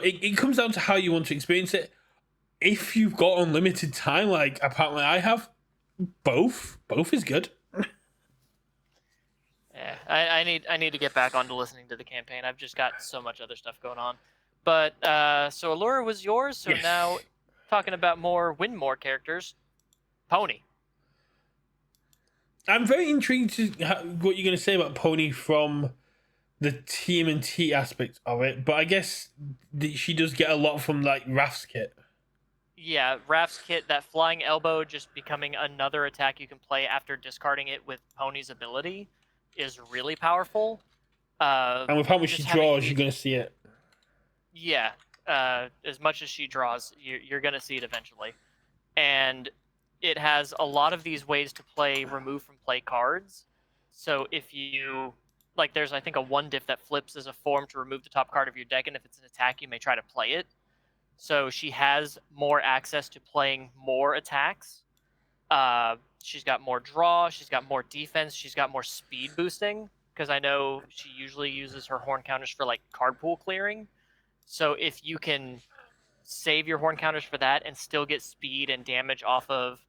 it comes down to how you want to experience it. If you've got unlimited time, like apparently I have, both is good. Yeah, I need to get back onto listening to the campaign. I've just got so much other stuff going on. But so Allura was yours. So yes. Now talking about more characters, Pony. I'm very intrigued to what you're going to say about Pony from the TMNT aspect of it, but I guess she does get a lot from like Raf's kit. Yeah, Raph's kit, that flying elbow just becoming another attack you can play after discarding it with Pony's ability is really powerful. And with how much she Just having draws, these, you're gonna see it. yeah, as much as she draws, you're gonna see it eventually, and it has a lot of these ways to play remove from play cards. So if you like, there's I think a one diff that flips as a form to remove the top card of your deck, and if it's an attack, you may try to play it. So she has more access to playing more attacks. She's got more draw. She's got more defense. She's got more speed boosting because I know she usually uses her horn counters for like card pool clearing. So if you can save your horn counters for that and still get speed and damage off of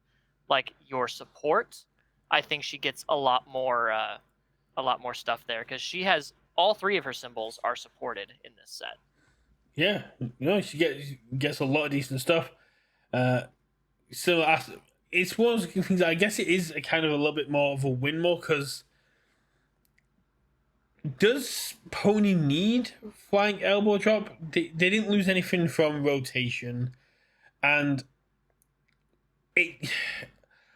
like your support, I think she gets a lot more stuff there because she has all three of her symbols are supported in this set. Yeah, she gets a lot of decent stuff. So it's one of the things. I guess it is a kind of a little bit more of a win more because does Pony need flying elbow drop? They didn't lose anything from rotation, and it.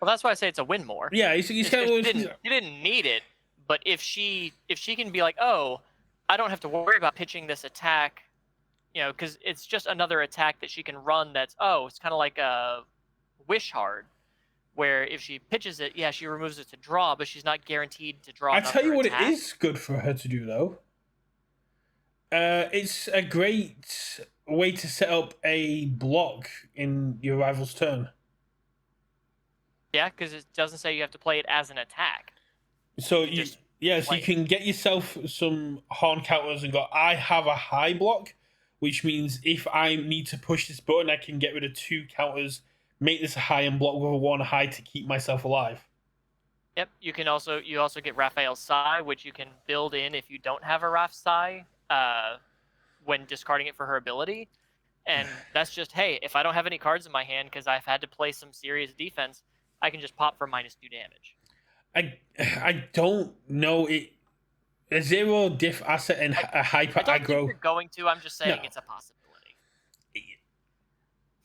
Well, that's why I say it's a win more. Yeah, it's kind of. She didn't need it, but if she can be like, oh, I don't have to worry about pitching this attack, because it's just another attack that she can run. It's kind of like a wish hard, where if she pitches it, yeah, she removes it to draw, but she's not guaranteed to draw. I tell you what, attack. it is good for her to do though. It's a great way to set up a block in your rival's turn. Yeah, because it doesn't say you have to play it as an attack. So you can get yourself some horn counters and go, I have a high block, which means if I need to push this button, I can get rid of 2 counters, make this a high and block with a 1 high to keep myself alive. Yep, you also get Raphael's Sai, which you can build in if you don't have a Raph Sai when discarding it for her ability. And that's just, hey, if I don't have any cards in my hand because I've had to play some serious defense, I can just pop for -2 damage. I don't know it. A 0 diff asset and a hyper I don't aggro. think you're going to. I'm just saying it's a possibility.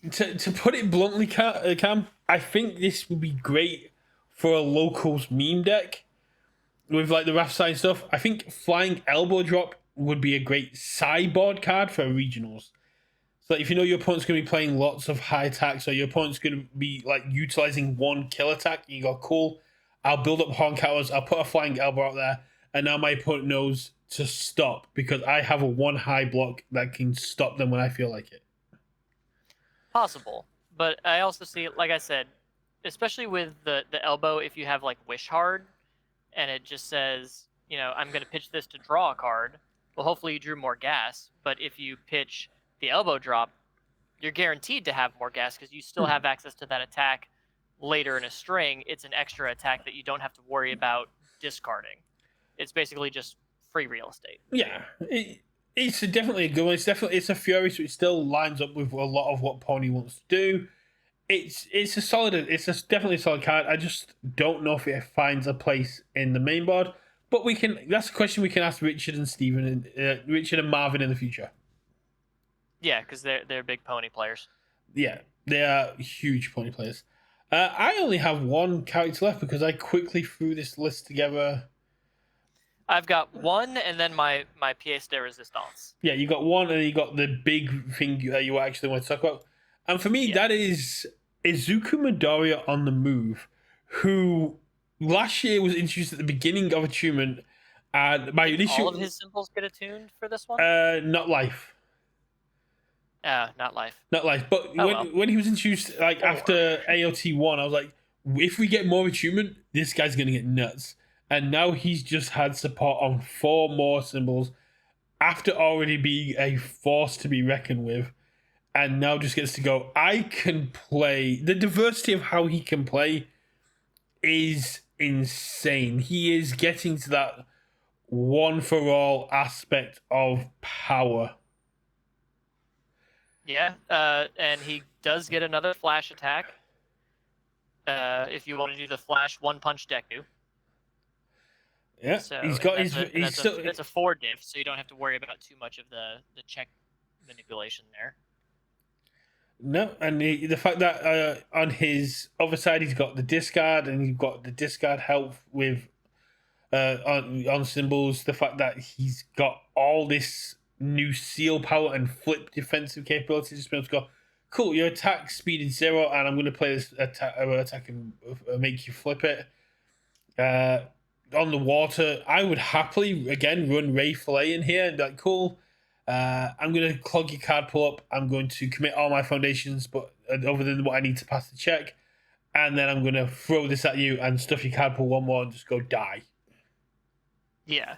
To put it bluntly, Cam, I think this would be great for a locals meme deck with like the Wrath Side stuff. I think Flying Elbow Drop would be a great sideboard card for regionals. So if you know your opponent's going to be playing lots of high attacks, or your opponent's going to be like utilizing 1 kill attack, you go, cool, I'll build up horn counters, I'll put a Flying Elbow out there, and now my opponent knows to stop because I have a 1 high block that can stop them when I feel like it. Possible. But I also see, like I said, especially with the elbow, if you have like Wish Hard and it just says, I'm going to pitch this to draw a card, well, hopefully you drew more gas. But if you pitch the elbow drop, you're guaranteed to have more gas because you still have access to that attack later in a string. It's an extra attack that you don't have to worry about discarding. It's basically just free real estate. Yeah, it's definitely a good one. It's a Fury, so it still lines up with a lot of what Pony wants to do. It's definitely a solid card. I just don't know if it finds a place in the main board. But that's a question we can ask Richard and Marvin in the future. Yeah, because they're big Pony players. Yeah, they are huge Pony players. I only have 1 character left because I quickly threw this list together. I've got 1, and then my pièce de résistance. Yeah, you got 1, and you got the big thing that you actually want to talk about. And for me, that is Izuku Midoriya on the move, who last year was introduced at the beginning of Attunement. And my initial... all of his symbols get attuned for this one? Not life. Not life. Not life. But when he was introduced, like after AOT 1, I was like, if we get more Attunement, this guy's going to get nuts. And now he's just had support on 4 more symbols after already being a force to be reckoned with. And now just gets to go, I can play. The diversity of how he can play is insane. He is getting to that one for all aspect of power. Yeah, and he does get another flash attack. If you want to do the flash 1-punch Deku. Yeah, So he's got that's his. a He's still. that's a 4 diff, so you don't have to worry about too much of the check manipulation there. No, and the fact that on his other side he's got the discard, and you've got the discard help with on symbols. The fact that he's got all this new seal power and flip defensive capabilities, just be able to go, cool, your attack speed is 0, and I'm going to play this attack and make you flip it. On the water, I would happily again run Ray Fillet in here and be like, cool. I'm going to clog your card pull up. I'm going to commit all my foundations, but other than what I need to pass the check, and then I'm going to throw this at you and stuff your card pull one more and just go die. Yeah.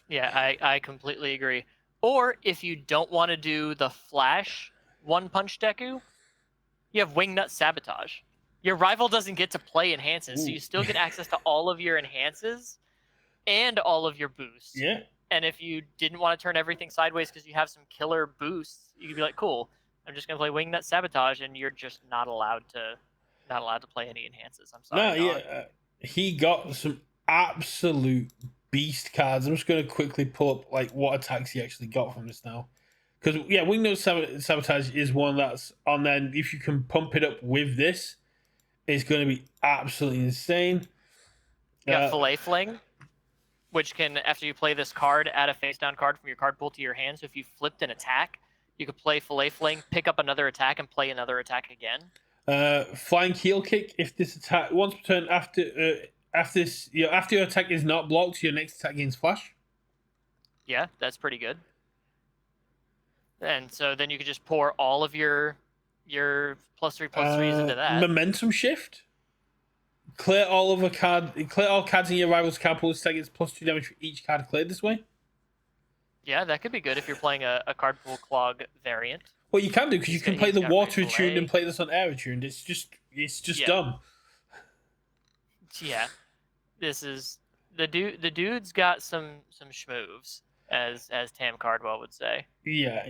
Yeah, I completely agree. Or if you don't want to do the flash one punch Deku, you have Wingnut Sabotage. Your rival doesn't get to play enhances, so you still get access to all of your enhances and all of your boosts. Yeah. And if you didn't want to turn everything sideways because you have some killer boosts, you could be like, cool, I'm just gonna play Wingnut Sabotage, and you're just not allowed to play any enhances. I'm sorry. No, yeah. He got some absolute beast cards. I'm just going to quickly pull up like what attacks he actually got from this now. Because yeah, Wingnut Sabotage is one that's on there. If you can pump it up with this, it's going to be absolutely insane. You got Fillet Fling, which can, after you play this card, add a face down card from your card pool to your hand. So if you flipped an attack, you could play Fillet Fling, pick up another attack, and play another attack again. Flying Heel Kick. If this attack once per turn after your attack is not blocked, your next attack gains flash. Yeah, that's pretty good. And so then you could just pour all of your +3/+3s into that. Momentum Shift. Clear all cards in your rival's card pool. This gets +2 damage for each card cleared this way. Yeah, that could be good if you're playing a card pool clog variant. Well, you can do because you can play the water attuned and play this on air attuned. It's just dumb. Yeah, this is the dude's got some schmoves, as Tam Cardwell would say. Yeah,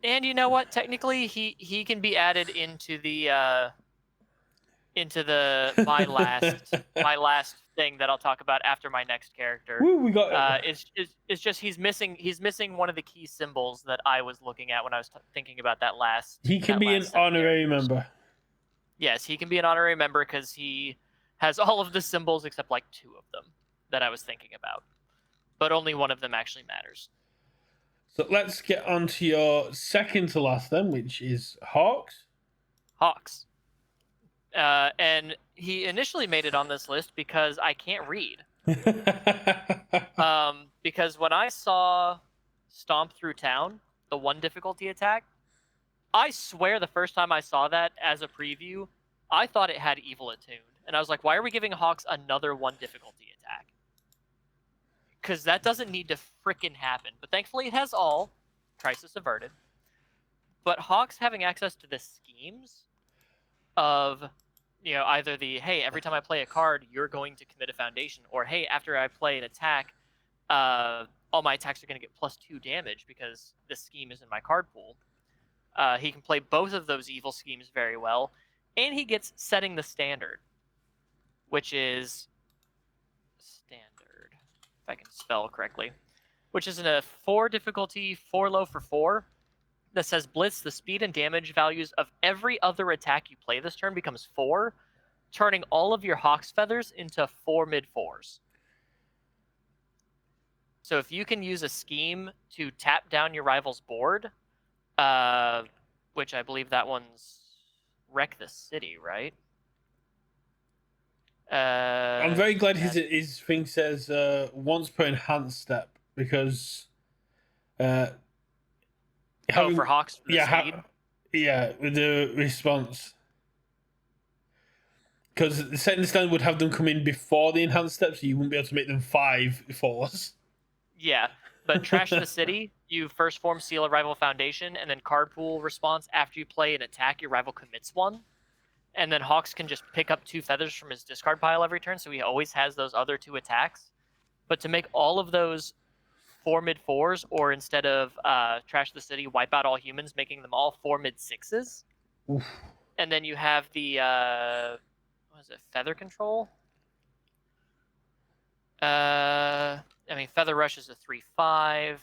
and you know what? Technically, he can be added into the my last thing that I'll talk about after my next character. Woo, we got it's just he's missing one of the key symbols that I was looking at when I was thinking about that last. He can be an honorary member. Yes, he can be an honorary member because he has all of the symbols except like 2 of them that I was thinking about, but only one of them actually matters. So let's get on to your second to last then, which is Hawks. Hawks. And he initially made it on this list because I can't read. Because when I saw Stomp Through Town, the 1 difficulty attack, I swear the first time I saw that as a preview, I thought it had Evil attuned. And I was like, why are we giving Hawks another 1 difficulty attack? Because that doesn't need to frickin' happen. But thankfully it has all. Crisis averted. But Hawks having access to the schemes of, either the, hey, every time I play a card, you're going to commit a foundation, or hey, after I play an attack, all my attacks are going to get +2 damage because this scheme is in my card pool. He can play both of those evil schemes very well, and he gets Setting the Standard, which is standard, if I can spell correctly, which is in a 4 difficulty, 4 low for 4, that says Blitz, the speed and damage values of every other attack you play this turn becomes 4, turning all of your Hawk's feathers into 4 mid-4s. So if you can use a scheme to tap down your rival's board, which I believe that one's Wreck the City, right? I'm very glad his thing says once per enhanced step, because for Hawks for the speed? With the response. Because Setting the Standard would have them come in before the enhanced step, so you wouldn't be able to make them 5 4s. Yeah, but Trash the City, you first form Seal a Rival Foundation, and then card pool response after you play an attack, your rival commits 1. And then Hawks can just pick up 2 feathers from his discard pile every turn, so he always has those other 2 attacks. But to make all of those 4 mid-4s, or instead of Trash the City, wipe out all humans, making them all 4 mid-6s. Oof. And then you have the, was it Feather Control? I mean, Feather Rush is a 3/5.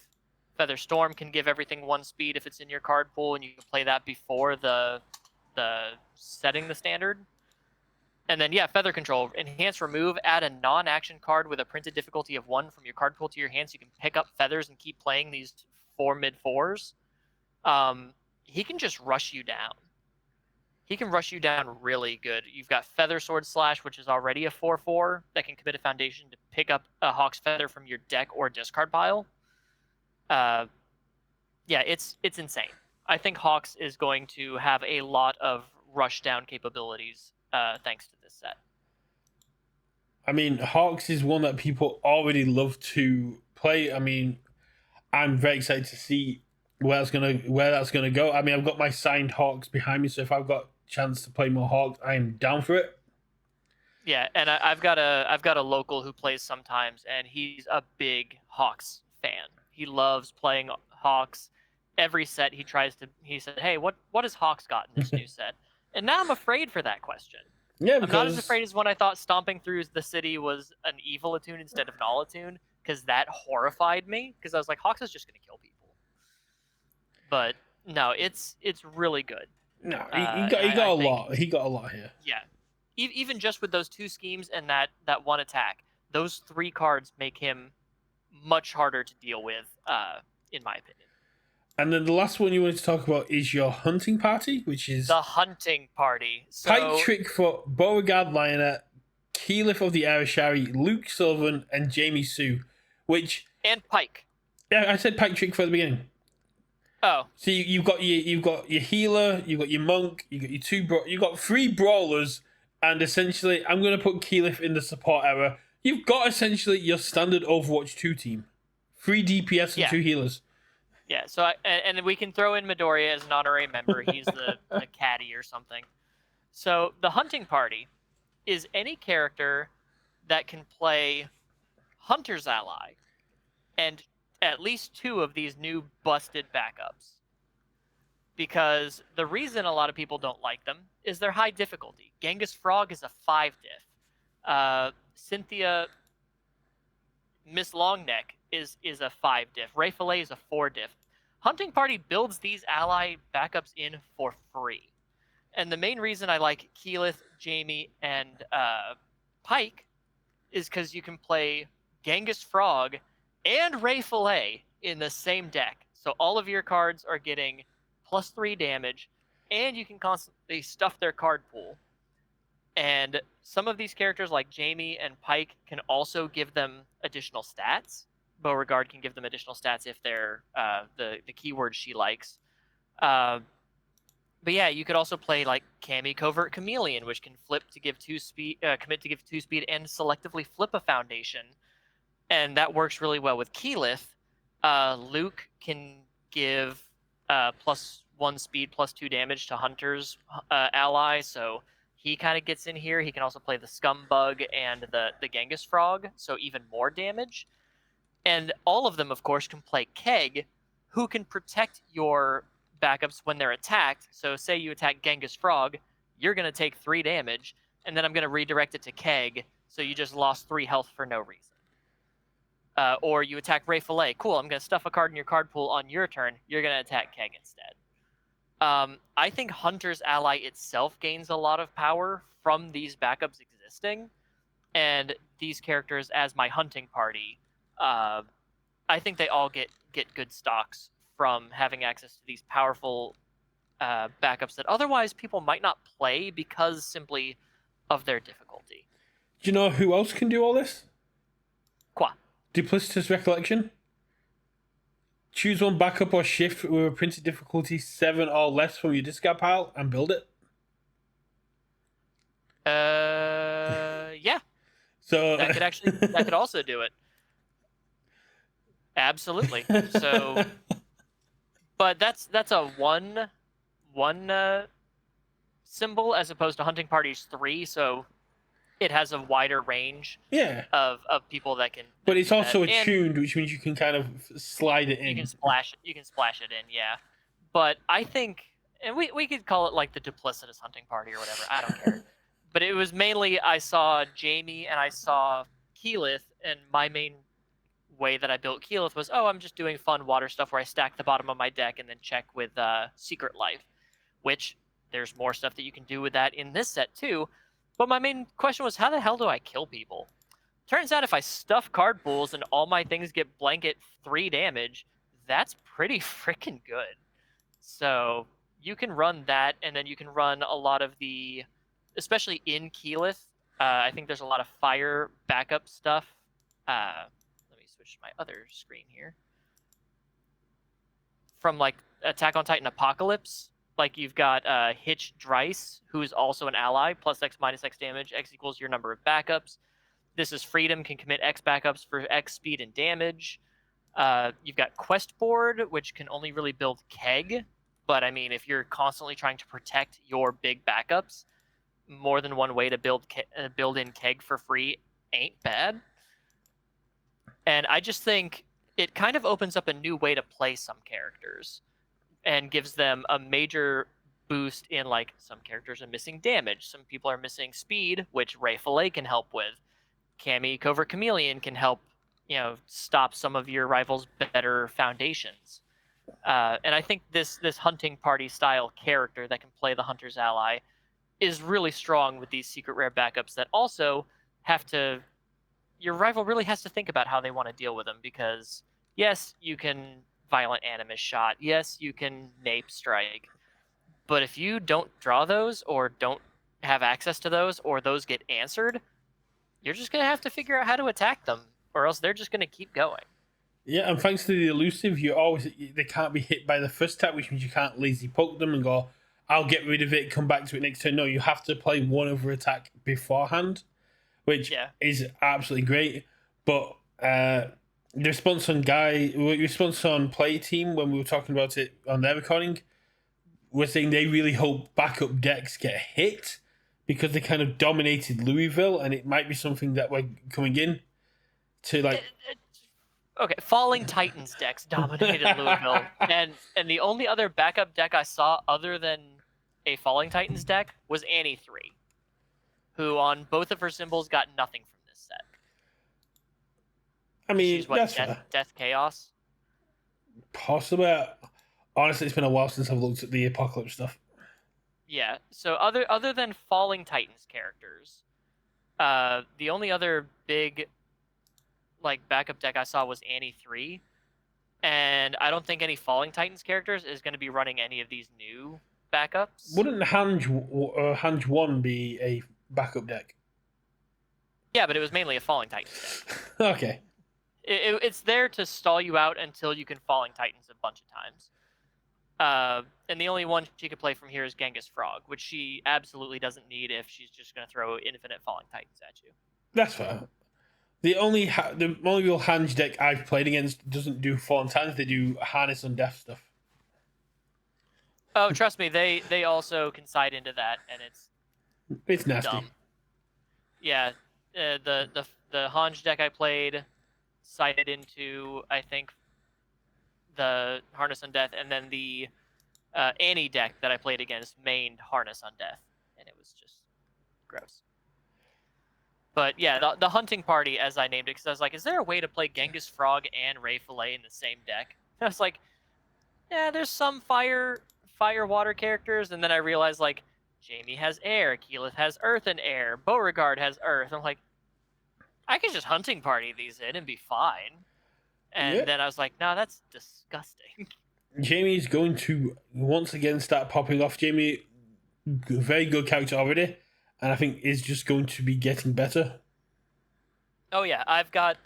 Feather Storm can give everything 1 speed if it's in your card pool, and you can play that before the setting the standard. And then, yeah, Feather Control. Enhance Remove. Add a non-action card with a printed difficulty of 1 from your card pool to your hand, so you can pick up feathers and keep playing these 4 mid-4s. He can just rush you down. He can rush you down really good. You've got Feather Sword Slash, which is already a 4/4 that can commit a foundation to pick up a Hawk's Feather from your deck or discard pile. Yeah, it's insane. I think Hawks is going to have a lot of rush down capabilities thanks to this set. I mean, Hawks is one that people already love to play. I mean, I'm very excited to see where that's gonna go. I mean, I've got my signed Hawks behind me, so if I've got a chance to play more Hawks, I'm down for it. Yeah, and I've got a local who plays sometimes, and he's a big Hawks fan. He loves playing Hawks. Every set he said, "Hey, what has Hawks got in this new set?" And now I'm afraid for that question. Yeah, I'm not as afraid as when I thought stomping through the city was an evil attune instead of an all attune, because that horrified me. Because I was like, Hawks is just going to kill people. But no, it's really good. No, he got a lot. He got a lot here. Yeah, even just with those 2 schemes and that 1 attack, those 3 cards make him much harder to deal with, in my opinion. And then the last one you wanted to talk about is your hunting party, which is the hunting party. So, Pike Trickfoot, Beauregard Lionel, Keyleth of the Arashari, Luke Sullivan, and Jamie Sue. And Pike. Yeah, I said Pike Trickfoot at the beginning. Oh, so you've got your healer, you've got your monk, you've got 3 brawlers, and essentially I'm going to put Keyleth in the support era. You've got essentially your standard Overwatch 2 team, 3 DPS and 2 healers. Yeah, so and we can throw in Midoriya as an honorary member. He's the caddy or something. So the hunting party is any character that can play Hunter's Ally and at least 2 of these new busted backups. Because the reason a lot of people don't like them is they're high difficulty. Genghis Frog is a 5 diff. Cynthia Miss Longneck is a 5 diff. Ray Fillet is a 4 diff. Hunting Party builds these ally backups in for free. And the main reason I like Keyleth, Jamie, and Pike is because you can play Genghis Frog and Ray Fillet in the same deck. So all of your cards are getting +3 damage, and you can constantly stuff their card pool. And some of these characters, like Jamie and Pike, can also give them additional stats. Beauregard can give them additional stats if they're the keywords she likes. But yeah, you could also play like Cammy Covert Chameleon, which can flip to give 2 speed, commit to give 2 speed, and selectively flip a foundation, and that works really well with Keyleth. Luke can give +1 speed, +2 damage to Hunter's ally, so he kind of gets in here. He can also play the Scumbug and the Genghis Frog, so even more damage. And all of them, of course, can play Keg, who can protect your backups when they're attacked. So say you attack Genghis Frog, you're going to take 3 damage, and then I'm going to redirect it to Keg, so you just lost 3 health for no reason. Or you attack Ray Fillet. Cool, I'm going to stuff a card in your card pool on your turn. You're going to attack Keg instead. I think Hunter's Ally itself gains a lot of power from these backups existing, and these characters as my hunting party, I think they all get good stocks from having access to these powerful backups that otherwise people might not play because simply of their difficulty. Do you know who else can do all this? Qua. Duplicitous Recollection. Choose 1 backup or shift with a printed difficulty 7 or less from your discard pile and build it. Yeah. So that could also do it. Absolutely. So, but that's a one symbol as opposed to Hunting Party's 3. So it has a wider range. Of people that can. But it's also attuned, which means you can kind of slide it in. You can splash it in. Yeah. But I think, and we could call it like the duplicitous Hunting Party or whatever. I don't care. But it was mainly I saw Jamie and I saw Keyleth, and my main way that I built Keyleth was, I'm just doing fun water stuff where I stack the bottom of my deck and then check with Secret Life, which there's more stuff that you can do with that in this set too. But my main question was, how the hell do I kill people? Turns out if I stuff card pools and all my things get blanket 3 damage, that's pretty freaking good. So you can run that, and then you can run a lot of the, especially in Keyleth, I think there's a lot of fire backup stuff. Let me switch to my other screen here. From like Attack on Titan Apocalypse, like you've got Hitch Dryce, who's also an ally, plus X minus X damage, X equals your number of backups. This is Freedom, can commit X backups for X speed and damage. You've got Quest Board, which can only really build Keg, but I mean, if you're constantly trying to protect your big backups, more than one way to build in Keg for free ain't bad. And I just think it kind of opens up a new way to play some characters and gives them a major boost in, like, some characters are missing damage, some people are missing speed, which Ray Fillet can help with. Cammy Covert Chameleon can help, stop some of your rivals' better foundations. And I think this hunting party style character that can play the hunter's ally is really strong with these secret rare backups that also have to. Your rival really has to think about how they want to deal with them, because yes, you can violent animus shot, yes, you can nape strike, but if you don't draw those or don't have access to those, or those get answered, you're just going to have to figure out how to attack them, or else they're just going to keep going. Yeah, and thanks to the elusive, they can't be hit by the first attack, which means you can't lazy poke them and go, I'll get rid of it, come back to it next turn. No, you have to play one other attack beforehand, which is absolutely great. But the response on Play Team, when we were talking about it on their recording, we're saying they really hope backup decks get hit because they kind of dominated Louisville, and it might be something that we're coming in to like. Okay, Falling Titans decks dominated Louisville, and the only other backup deck I saw other than a Falling Titans deck was Annie 3, who on both of her symbols got nothing from this set. I mean, she's what, Death Chaos? Possibly. Honestly, it's been a while since I've looked at the Apocalypse stuff. Yeah, so other than Falling Titans characters, the only other big backup deck I saw was Annie 3, and I don't think any Falling Titans characters is going to be running any of these new backups. Wouldn't Hanj 1 be a backup deck? Yeah, but it was mainly a Falling Titans deck. Okay. It's there to stall you out until you can Falling Titans a bunch of times. And the only one she could play from here is Genghis Frog, which she absolutely doesn't need if she's just going to throw infinite Falling Titans at you. That's fair. The only real Hanj deck I've played against doesn't do Fallen Titans. They do Harness and Death stuff. Oh, trust me, they also can side into that, and it's nasty. Dumb. Yeah, the Hanj deck I played sided into, I think, the Harness on Death, and then the Annie deck that I played against mained Harness on Death, and it was just gross. But yeah, the hunting party, as I named it, because I was like, is there a way to play Genghis Frog and Ray Fillet in the same deck? And I was like, yeah, there's some fire water characters, and then I realized, like, Jamie has air, Keyleth has earth and air, Beauregard has earth. I'm like, I can just hunting party these in and be fine. And then I was like, no, that's disgusting. Jamie's going to once again start popping off. Jamie, very good character already, and I think is just going to be getting better. Oh yeah, I've got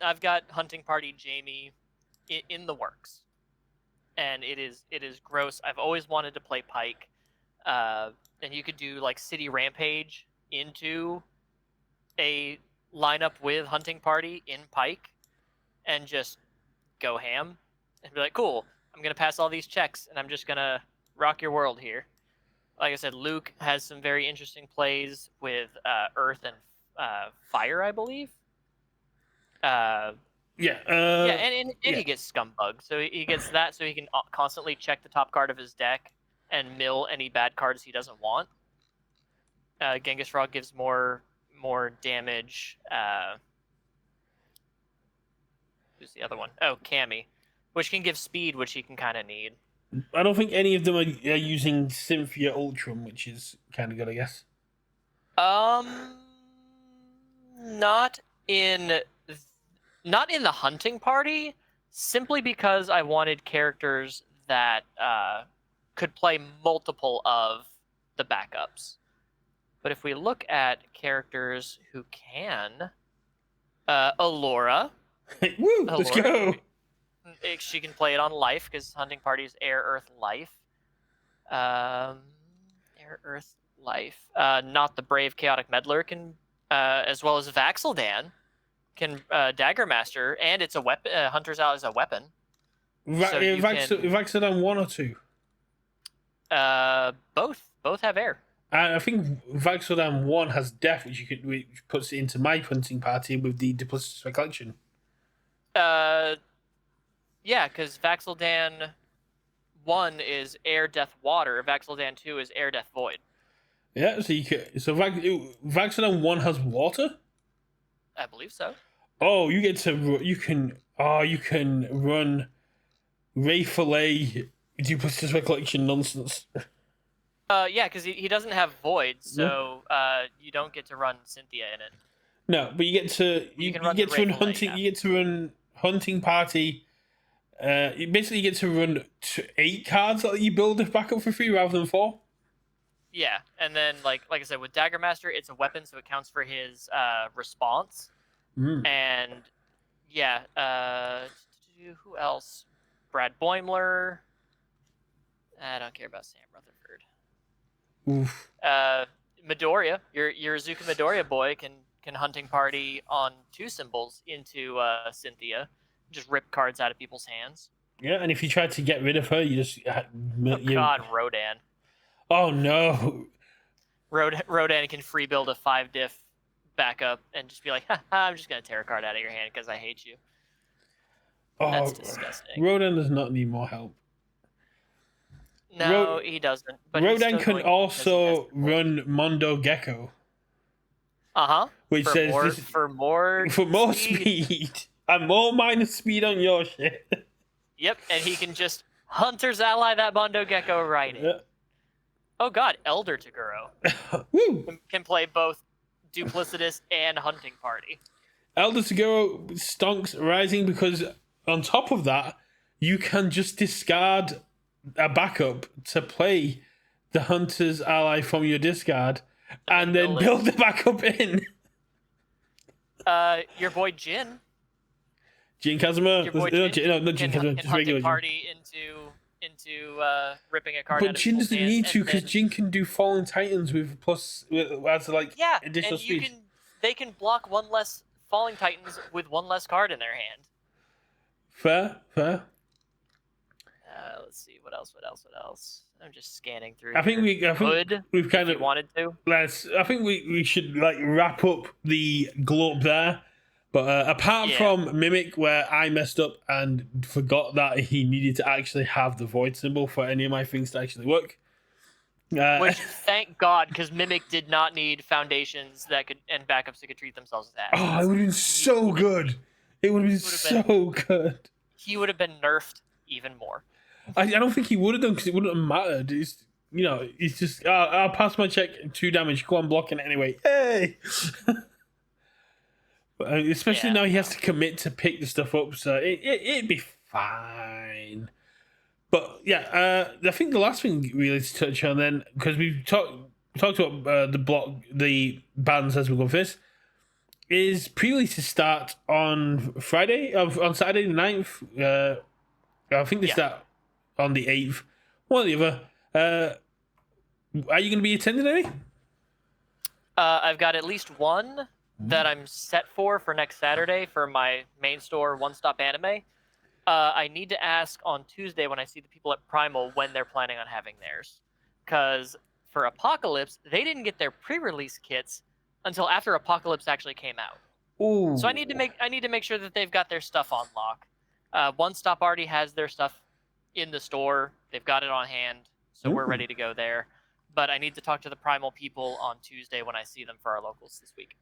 hunting party Jamie in the works, and it is gross. I've always wanted to play Pike, and you could do like City Rampage into a lineup with hunting party in Pike, and just go ham and be like, cool, I'm gonna pass all these checks and I'm just gonna rock your world here. Like I said, Luke has some very interesting plays with earth and fire, I believe. And he gets Scumbug, so he gets that, so he can constantly check the top card of his deck and mill any bad cards he doesn't want. Genghis Frog gives more damage. Who's the other one? Oh, Cammy, which can give speed, which he can kind of need. I don't think any of them are using Cynthia Ultram, which is kind of good, I guess. Not in the hunting party, simply because I wanted characters that could play multiple of the backups. But if we look at characters who can, Allura. Woo! Let's go. She can play it on life because hunting party is air, earth, life. Air, earth, life. Not the brave chaotic meddler can, as well as Vaxildan can dagger master, and it's a weapon. Hunter's out as a weapon. Vaxildan 1 or 2? Both have air. I think Vaxildan 1 has death, which puts it into my hunting party with the duplicitous recollection. Yeah, because Vaxildan 1 is air, death, water. Vaxildan 2 is air, death, void. Yeah, so Vaxildan 1 has water? I believe so. Oh, you can run Ray Fillet duplicitous recollection nonsense. Yeah, because he doesn't have void, so you don't get to run Cynthia in it. No, but you get to run hunting. You get to run hunting party. You basically get to run 8 cards that you build a backup for 3 rather than 4. Yeah, and then like I said, with Dagger Master, it's a weapon, so it counts for his response. And yeah, who else? Brad Boimler. I don't care about Sam Rutherford. Oof. Midoriya, your Azuka Midoriya boy can hunting party on 2 symbols into Cynthia, just rip cards out of people's hands. Yeah, and if you try to get rid of her, you just God, Rodan. Oh no. Rodan can free build a 5-diff backup and just be like, I'm just gonna tear a card out of your hand because I hate you. Oh, that's disgusting. Rodan does not need more help. No, he doesn't. But Rodan can also run Mondo Gecko. Which says for more speed and more minus speed on your shit. Yep, and he can just Hunter's Ally that Mondo Gecko right in. Yeah. Oh god, Elder Toguro. Woo! Can play both duplicitous and hunting party. Elder Toguro stonks rising because on top of that, you can just discard a backup to play the Hunter's Ally from your discard and then build the backup in. Your boy Jin. Jin Kazuma. Not Jin Kazuma. Just regular party into ripping a card. But Jin doesn't need to because Jin can do Fallen Titans with additional speed. They can block 1 less Falling Titans with 1 less card in their hand. Fair. Let's see what else. I'm just scanning through. I think we've kind of wanted to. I think we should wrap up the globe there. But apart from Mimic, where I messed up and forgot that he needed to actually have the void symbol for any of my things to actually work. Which, thank God, because Mimic did not need foundations and backups that could treat themselves as ads. Oh, it would have been so good. It would have been so good. He would have been nerfed even more. I don't think he would have done because it wouldn't have mattered. It's just, I'll pass my check, 2 damage, go on blocking it anyway. Hey! Especially now he has to commit to pick the stuff up, so it'd be fine. But yeah, I think the last thing really to touch on then, because we've talked about the bands as we go first, is pre-releases start on Saturday the 9th. I think they start on the 8th. One or the other. Are you going to be attending any? I've got at least one that I'm set for next Saturday for my main store, One Stop Anime. I need to ask on Tuesday when I see the people at Primal when they're planning on having theirs. Because for Apocalypse, they didn't get their pre-release kits until after Apocalypse actually came out. Ooh. So I need to make sure that they've got their stuff on lock. One Stop already has their stuff in the store. They've got it on hand, so we're ready to go there. but I need to talk to the Primal people on Tuesday when I see them for our locals this week.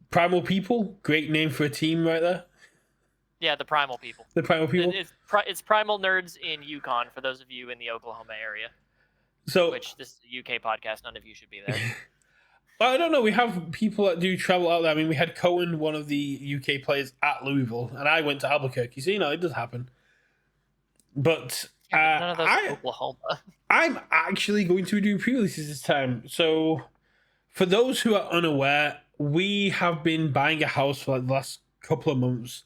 Primal People, great name for a team right there. Yeah, the Primal people. The Primal People. It's Primal Nerds in Yukon for those of you in the Oklahoma area. So, which this is a UK podcast. None of you should be there. I don't know. We have people that do travel out there. I mean, we had Cohen, one of the UK players, at Louisville, and I went to Albuquerque. So, it does happen. But none of those Oklahoma. I'm actually going to do pre-releases this time. So, for those who are unaware, we have been buying a house for like the last couple of months,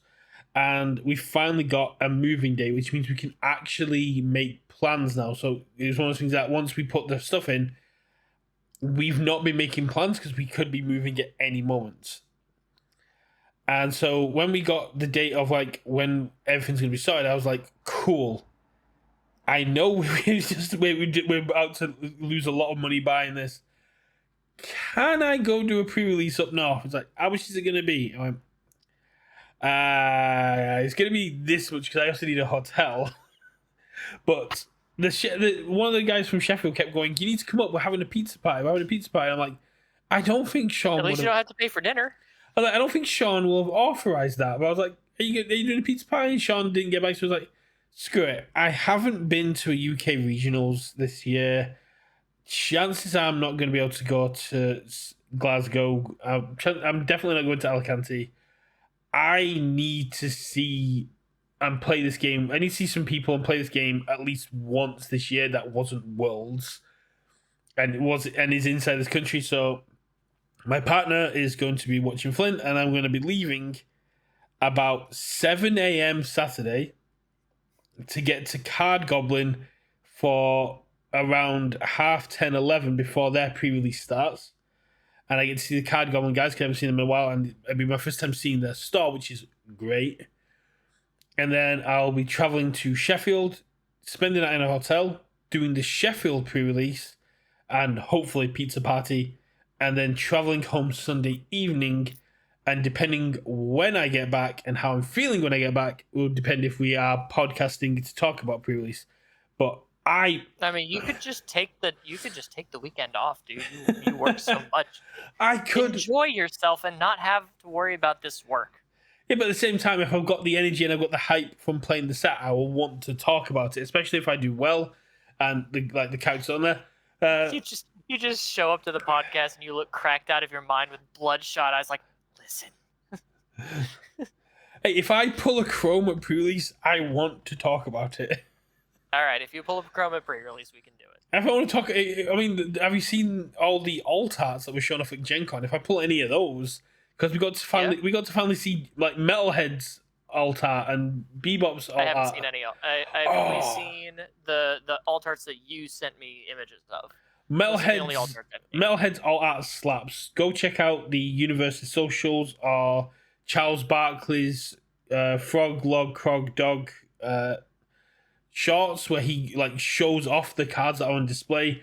and we finally got a moving day, which means we can actually make plans now. So it was one of those things that once we put the stuff in, we've not been making plans because we could be moving at any moment. And so when we got the date of like when everything's gonna be sorted, I was like, cool. I know we're about to lose a lot of money buying this. Can I go do a pre-release up north? It's like, how much is it gonna be? I went, it's gonna be this much because I also need a hotel. But one of the guys from Sheffield kept going, you need to come up, we're having a pizza party. I'm like, I don't think Sean At least you don't have to pay for dinner. I don't think Sean will have authorised that. But I was like, are you doing a pizza party? And Sean didn't get back, so I was like, screw it. I haven't been to a UK regionals this year. Chances are I'm not going to be able to go to Glasgow. I'm definitely not going to Alicante. I need to see and play this game. I need to see some people and play this game at least once this year that wasn't Worlds and is inside this country. So my partner is going to be watching Flint, and I'm going to be leaving about 7 a.m. Saturday to get to Card Goblin for around 10:30, 11 before their pre-release starts. And I get to see the Card Goblin guys because I haven't seen them in a while, and it'll be my first time seeing their store, which is great. And then I'll be traveling to Sheffield, spending that in a hotel, doing the Sheffield pre-release, and hopefully pizza party, and then traveling home Sunday evening. And depending when I get back and how I'm feeling when I get back will depend if we are podcasting to talk about pre-release. But I mean, you could just take the weekend off, dude. You work so much. I could enjoy yourself and not have to worry about this work. Yeah, but at the same time, if I've got the energy and I've got the hype from playing the set, I will want to talk about it, especially if I do well and the characters on there. You just show up to the podcast and you look cracked out of your mind with bloodshot eyes, like, listen. Hey, if I pull a Chrome at pre-release, I want to talk about it. All right, if you pull up a Chrome at pre-release, we can do it. If I want to talk, I mean, have you seen all the alt arts that were shown off at Gen Con? If I pull any of those, because we got to finally see like Metalhead's alt art and Bebop's alt art. I haven't seen any. I've only seen the alt arts that you sent me images of. Metalhead's alt art slaps. Go check out the Universus socials or Charles Barkley's Frog Log Krog Dog shorts where he like shows off the cards that are on display.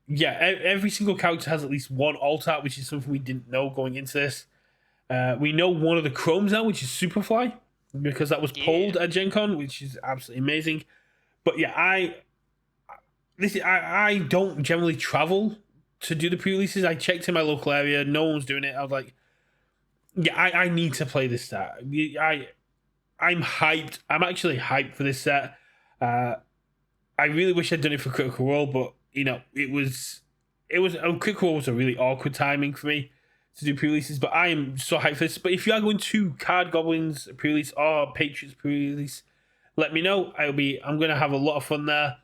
Yeah, every single character has at least one alt art, which is something we didn't know going into this. We know one of the Chromes now, which is Superfly, because that was pulled at Gen Con, which is absolutely amazing. But yeah, I don't generally travel to do the pre-releases. I checked in my local area, no one was doing it. I was like, yeah, I need to play this set. I'm hyped. I'm actually hyped for this set. I really wish I'd done it for Critical Role, but Critical Role was a really awkward timing for me to do pre-releases, but I am so hyped for this. But if you are going to Card Goblins pre-release or Patriots pre-release, let me know. I'm gonna have a lot of fun there,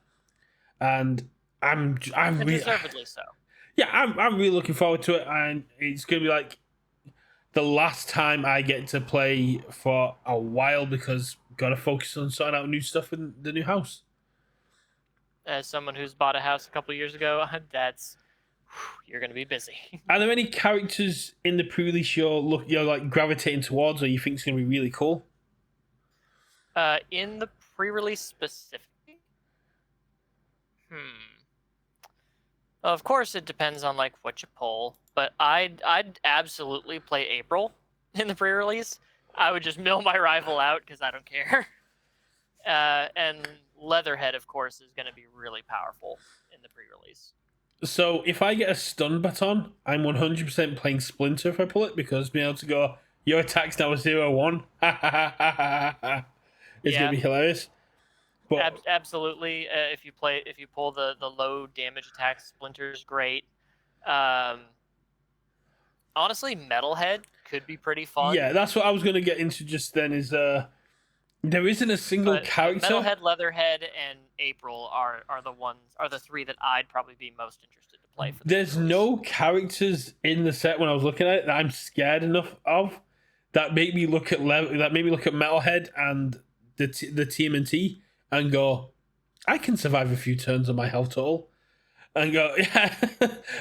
and I'm really, deservedly so. Yeah, I'm really looking forward to it, and it's gonna be like the last time I get to play for a while because gotta focus on sorting out new stuff in the new house. As someone who's bought a house a couple years ago, you're gonna be busy. Are there any characters in the pre-release you're like gravitating towards, or you think is gonna be really cool? In the pre-release specifically, of course it depends on like what you pull, but I'd absolutely play April in the pre-release. I would just mill my rival out because I don't care. And Leatherhead, of course, is going to be really powerful in the pre-release. So if I get a stun baton, I'm 100% playing Splinter if I pull it, because being able to go, your attack's now a 0-1. It's gonna Yeah, be hilarious. But absolutely. If you pull the low damage attack, Splinter's great. Um, honestly, Metalhead could be pretty yeah, fun, that's what I was gonna get into just then. Is there isn't a single but character. Metalhead, Leatherhead, and April are the three that I'd probably be most interested to play for this There's release. no characters in the set when I was looking at it that I'm scared enough of that made me look at Metalhead and the TMNT and go, I can survive a few turns on my health total. And go, yeah,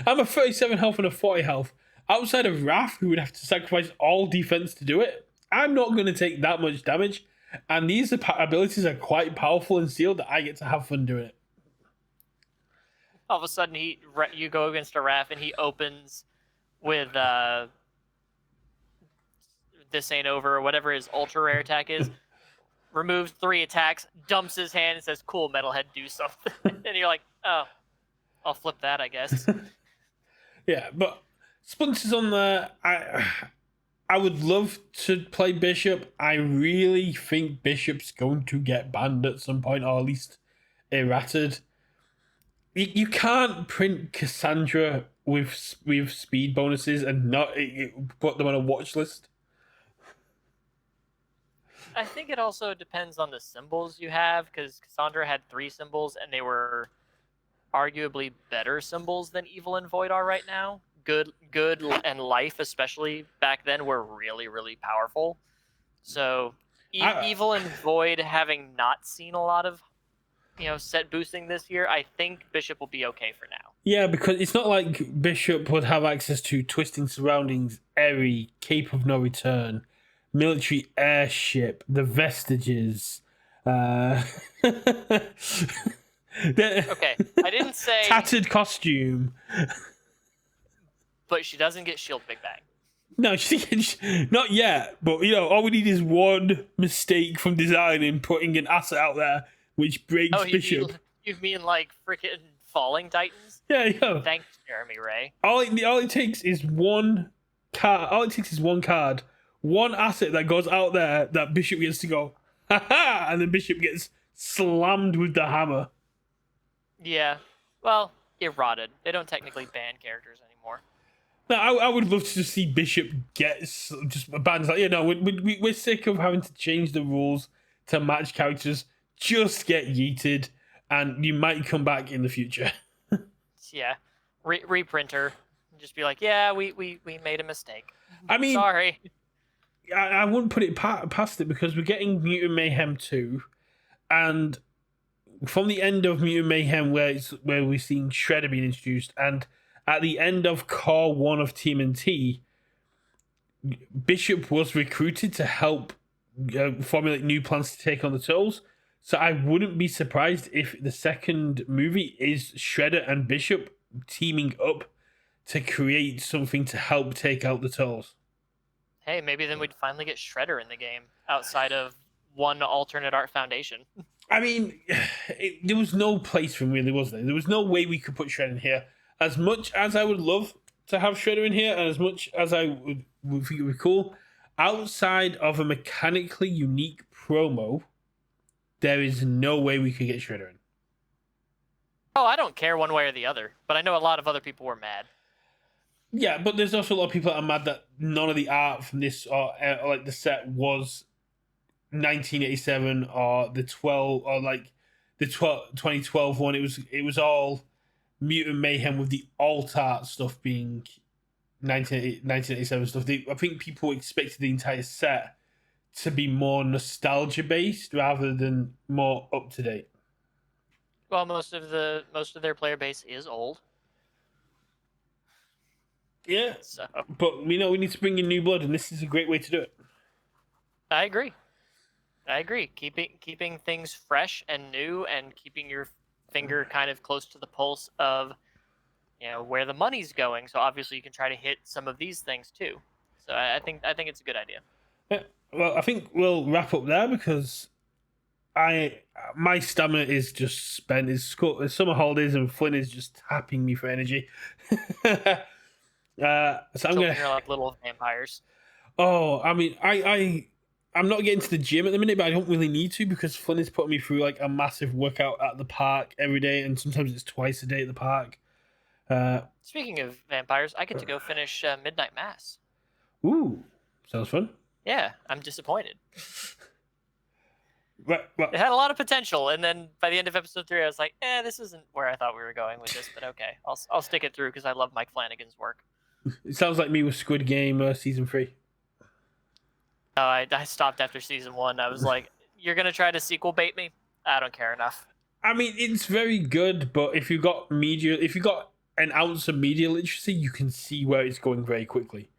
I'm a 37 health and a 40 health. Outside of Wrath, who would have to sacrifice all defense to do it, I'm not going to take that much damage. And these abilities are quite powerful and sealed that I get to have fun doing it. All of a sudden, you go against a Raph and he opens with this ain't over or whatever his ultra rare attack is. Removes 3 attacks, dumps his hand, and says, "Cool, Metalhead, do something." And you're like, "Oh, I'll flip that, I guess." Yeah, but Splinter's on there. I would love to play Bishop. I really think Bishop's going to get banned at some point, or at least errated. You can't print Cassandra with speed bonuses and not put them on a watch list. I think it also depends on the symbols you have, because Cassandra had 3 symbols, and they were arguably better symbols than Evil and Void are right now. Good, and Life, especially back then, were really, really powerful. So, Evil and Void, having not seen a lot of set boosting this year, I think Bishop will be okay for now. Yeah, because it's not like Bishop would have access to Twisting Surroundings, Airy, Cape of No Return, Military Airship, The Vestiges. Okay, I didn't say Tattered Costume. But she doesn't get Shield Big Bang. No, not yet. But all we need is one mistake from designing, putting an asset out there which breaks Bishop. You mean like freaking Falling Titans? Yeah. Thanks, Jeremy Ray. All it takes is one card. All it takes is one card, one asset that goes out there that Bishop gets to go, ha ha, and then Bishop gets slammed with the hammer. Yeah. Well, eroded. They don't technically ban characters anymore. No, I would love to just see Bishop get just banned. Like, we're sick of having to change the rules to match characters. Just get yeeted, and you might come back in the future. Yeah. Reprinter. Just be like, yeah, we made a mistake. I mean, sorry. I wouldn't put it past it, because we're getting Mutant Mayhem 2, and from the end of Mutant Mayhem, where we're seeing Shredder being introduced, and at the end of Core 1 of TMNT, Bishop was recruited to help formulate new plans to take on the Turtles. So I wouldn't be surprised if the second movie is Shredder and Bishop teaming up to create something to help take out the Turtles. Hey, maybe then we'd finally get Shredder in the game outside of one alternate art foundation. I mean, there was no place for him, really, was there? There was no way we could put Shredder in here. As much as I would love to have Shredder in here, and as much as I would think it would be cool, outside of a mechanically unique promo, there is no way we could get Shredder in. Oh, I don't care one way or the other, but I know a lot of other people were mad. Yeah, but there's also a lot of people that are mad that none of the art from this or like the set was 1987 or the 2012 one. It was all Mutant Mayhem with the alt art stuff being 1987 stuff. I think people expected the entire set to be more nostalgia based rather than more up to date. Well, most of their player base is old. Yeah, so. But we need to bring in new blood, and this is a great way to do it. I agree. Keeping things fresh and new, and keeping your finger kind of close to the pulse of where the money's going. So obviously you can try to hit some of these things too. So I think it's a good idea. Yeah. Well, I think we'll wrap up there, because my stamina is just spent. It's summer holidays and Flynn is just tapping me for energy. So I'm Children gonna. are like little vampires. Oh, I mean, I'm not getting to the gym at the minute, but I don't really need to because Flynn is putting me through like a massive workout at the park every day, and sometimes it's twice a day at the park. Speaking of vampires, I get to go finish Midnight Mass. Ooh, sounds fun. Yeah, I'm disappointed. Well, It had a lot of potential, and then by the end of episode 3, I was like, this isn't where I thought we were going with this, but okay, I'll stick it through because I love Mike Flanagan's work. it sounds like me with Squid Game season 3. No, I stopped after season 1. I was like, you're gonna try to sequel bait me? I don't care enough. I mean, it's very good, but if you got an ounce of media literacy, you can see where it's going very quickly.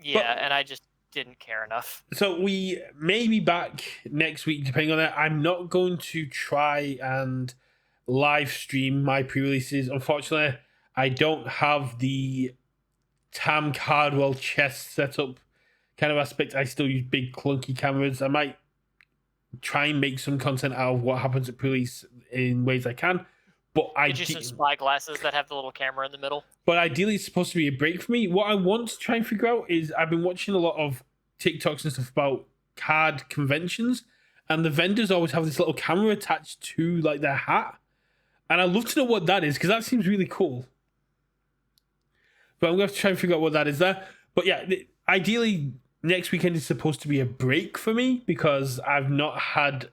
Yeah, and I just didn't care enough. So we may be back next week, depending on that. I'm not going to try and live stream my pre-releases. Unfortunately, I don't have the Tam Cardwell chest setup kind of aspect. I still use big clunky cameras. I might try and make some content out of what happens at pre-release in ways I can. But Get you some spy glasses that have the little camera in the middle. But ideally, it's supposed to be a break for me. What I want to try and figure out is I've been watching a lot of TikToks and stuff about card conventions, and the vendors always have this little camera attached to like their hat, and I'd love to know what that is because that seems really cool. But I'm gonna have to try and figure out what that is there. But yeah, ideally next weekend is supposed to be a break for me because I've not had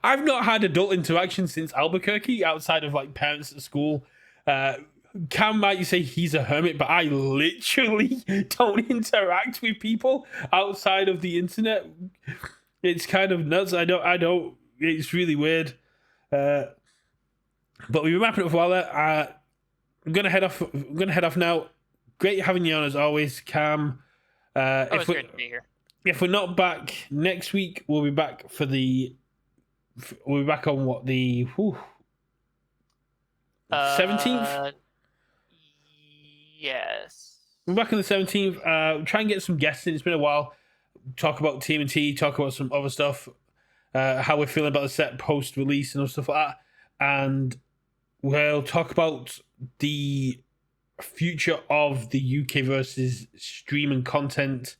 adult interaction since Albuquerque outside of like parents at school. Cam might say he's a hermit, but I literally don't interact with people outside of the internet. It's kind of nuts. I don't. It's really weird. But we've been wrapping up for a while there. I'm gonna head off now. Great having you on as always, Cam. It's great to be here. If we're not back next week, we'll be back for the. We'll be back on what the 17th. Yes. We're back on the 17th. Try and get some guests in. It's been a while. Talk about TMNT. Talk about some other stuff. How we're feeling about the set post release and stuff like that. And we'll talk about the future of the UKVersus stream and content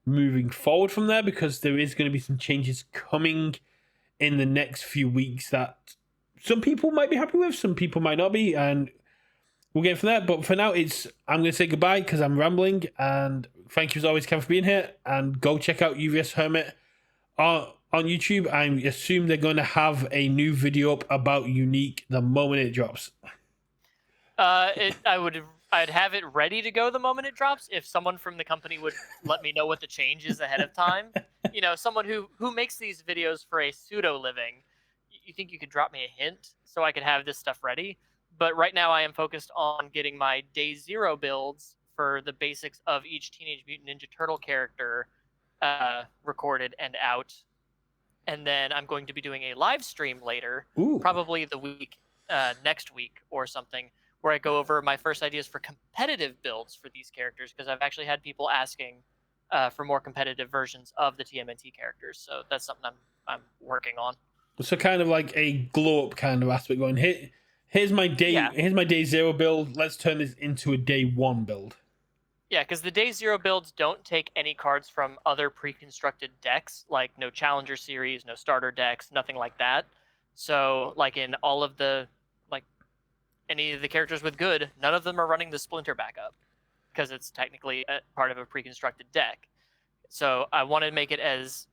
moving forward from there, because there is going to be some changes coming in the next few weeks that some people might be happy with, some people might not be, and we'll get from there. But for now, I'm going to say goodbye because I'm rambling, and thank you as always, Cam, for being here, and go check out UVS Hermit on YouTube. I assume they're going to have a new video up about Unique the moment it drops. I'd have it ready to go the moment it drops if someone from the company would let me know what the change is ahead of time. You know, someone who makes these videos for a pseudo living. You think you could drop me a hint so I could have this stuff ready? But right now I am focused on getting my day 0 builds for the basics of each Teenage Mutant Ninja Turtle character recorded and out. And then I'm going to be doing a live stream later, probably the week next week or something, where I go over my first ideas for competitive builds for these characters, because I've actually had people asking for more competitive versions of the TMNT characters. So that's something I'm working on. So kind of like a glow up kind of aspect going, here's my day 0 build. Let's turn this into a day 1 build. Yeah, because the day 0 builds don't take any cards from other pre-constructed decks, like no Challenger series, no starter decks, nothing like that. So like in all of the any of the characters with good, none of them are running the Splinter backup because it's technically a part of a pre-constructed deck. So I want to make it as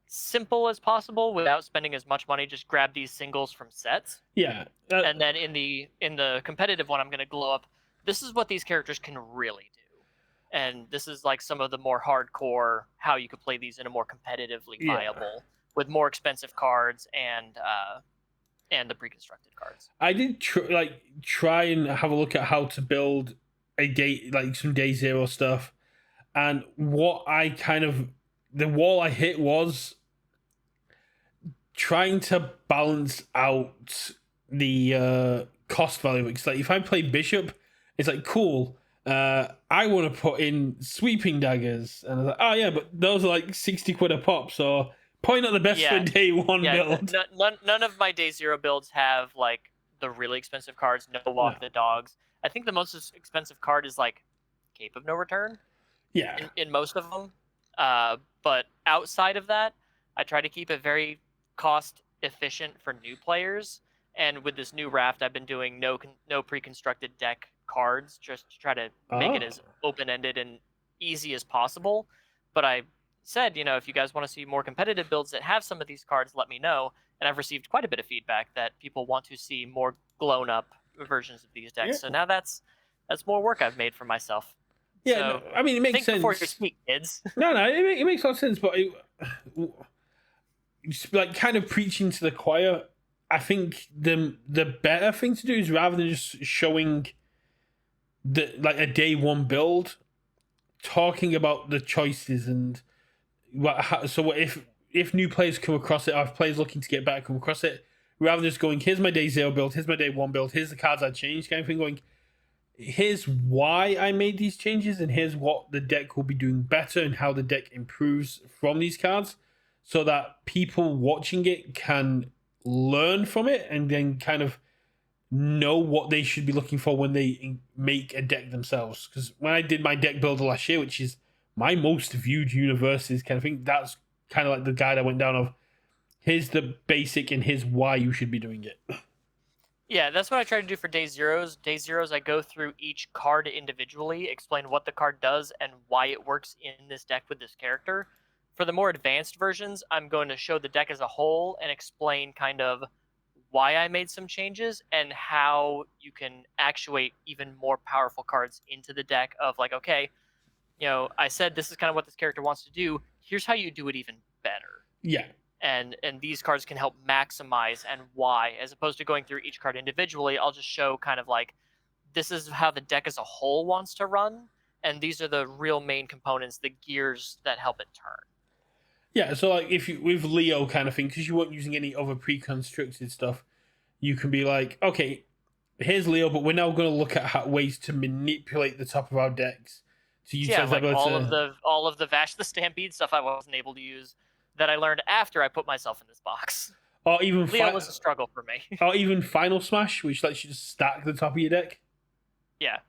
simple as possible without spending as much money. Just grab these singles from sets. Yeah. And then in the competitive one, I'm going to glow up. This is what these characters can really do. And this is like some of the more hardcore, how you could play these in a more competitively viable, with more expensive cards and the pre-constructed cards. I did try and have a look at how to build a day, like some day 0 stuff, and what the wall I hit was trying to balance out the cost value. It's like if I play Bishop, it's like cool. I want to put in sweeping daggers, and I was like, oh yeah, but those are like 60 quid a pop, so Probably not the best Yeah. for day one build. None of my day zero builds have like the really expensive cards. No walk the dogs. I think the most expensive card is like Cape of No Return. Yeah. In most of them, but outside of that, I try to keep it very cost efficient for new players. And with this new raft, I've been doing no pre-constructed deck cards, just to try to make it as open-ended and easy as possible. But I said, if you guys want to see more competitive builds that have some of these cards, let me know. And I've received quite a bit of feedback that people want to see more blown-up versions of these decks. So now that's more work I've made for myself. Yeah, So, I mean, it makes think sense. before you speak, kids. No, it makes a lot of sense, but like kind of preaching to the choir. I think the better thing to do is rather than just showing like a day one build, talking about the choices and if new players come across it, or if players looking to get better come across it, rather than just going, here's my day zero build, here's my day one build, here's the cards I changed, kind of thing, going, here's why I made these changes, and here's what the deck will be doing better, and how the deck improves from these cards, so that people watching it can learn from it and then kind of know what they should be looking for when they make a deck themselves. Because when I did my deck builder last year, which is my most viewed Universus kind of thing, that's kind of like the guide I went down of, here's the basic and here's why you should be doing it. Yeah, that's what I try to do for day zeros. Day zeros, I go through each card individually, explain what the card does and why it works in this deck with this character. For the more advanced versions, I'm going to show the deck as a whole and explain kind of why I made some changes and how you can actuate even more powerful cards into the deck of like, okay, I said this is kind of what this character wants to do. Here's how you do it even better. Yeah. And these cards can help maximize and why, as opposed to going through each card individually. I'll just show kind of like, this is how the deck as a whole wants to run, and these are the real main components, the gears that help it turn. Yeah, so like if you with Leo kind of thing, because you weren't using any other pre-constructed stuff, you can be like, okay, here's Leo, but we're now going to look at ways to manipulate the top of our decks to use like all of the Vash the Stampede stuff I wasn't able to use, that I learned after I put myself in this box. Or even Leo was a struggle for me. Or even Final Smash, which lets you just stack the top of your deck. Yeah.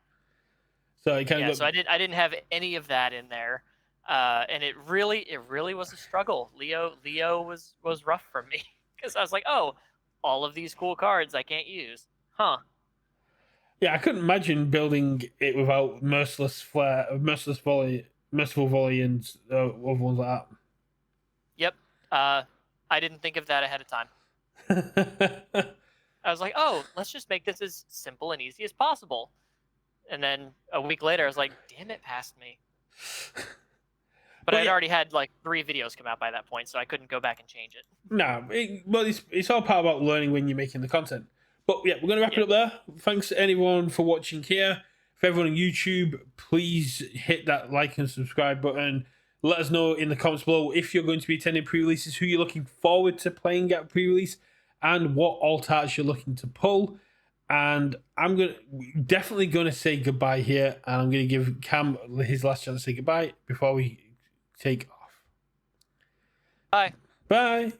So it kind of so I didn't have any of that in there, and it really was a struggle. Leo was rough for me because I was like, oh, all of these cool cards I can't use, huh? Yeah, I couldn't imagine building it without Merciful Volley, and other ones like that. Yep. I didn't think of that ahead of time. I was like, oh, let's just make this as simple and easy as possible. And then a week later, I was like, damn, it passed me. But I'd already had like 3 videos come out by that point, so I couldn't go back and change it. No, it's all part about learning when you're making the content. But yeah, we're going to wrap it up there. Thanks to anyone for watching here. For everyone on YouTube, please hit that like and subscribe button. Let us know in the comments below if you're going to be attending pre-releases, who you're looking forward to playing at pre-release, and what alt arts you're looking to pull. And I'm definitely going to say goodbye here, and I'm going to give Cam his last chance to say goodbye before we take off. Bye. Bye.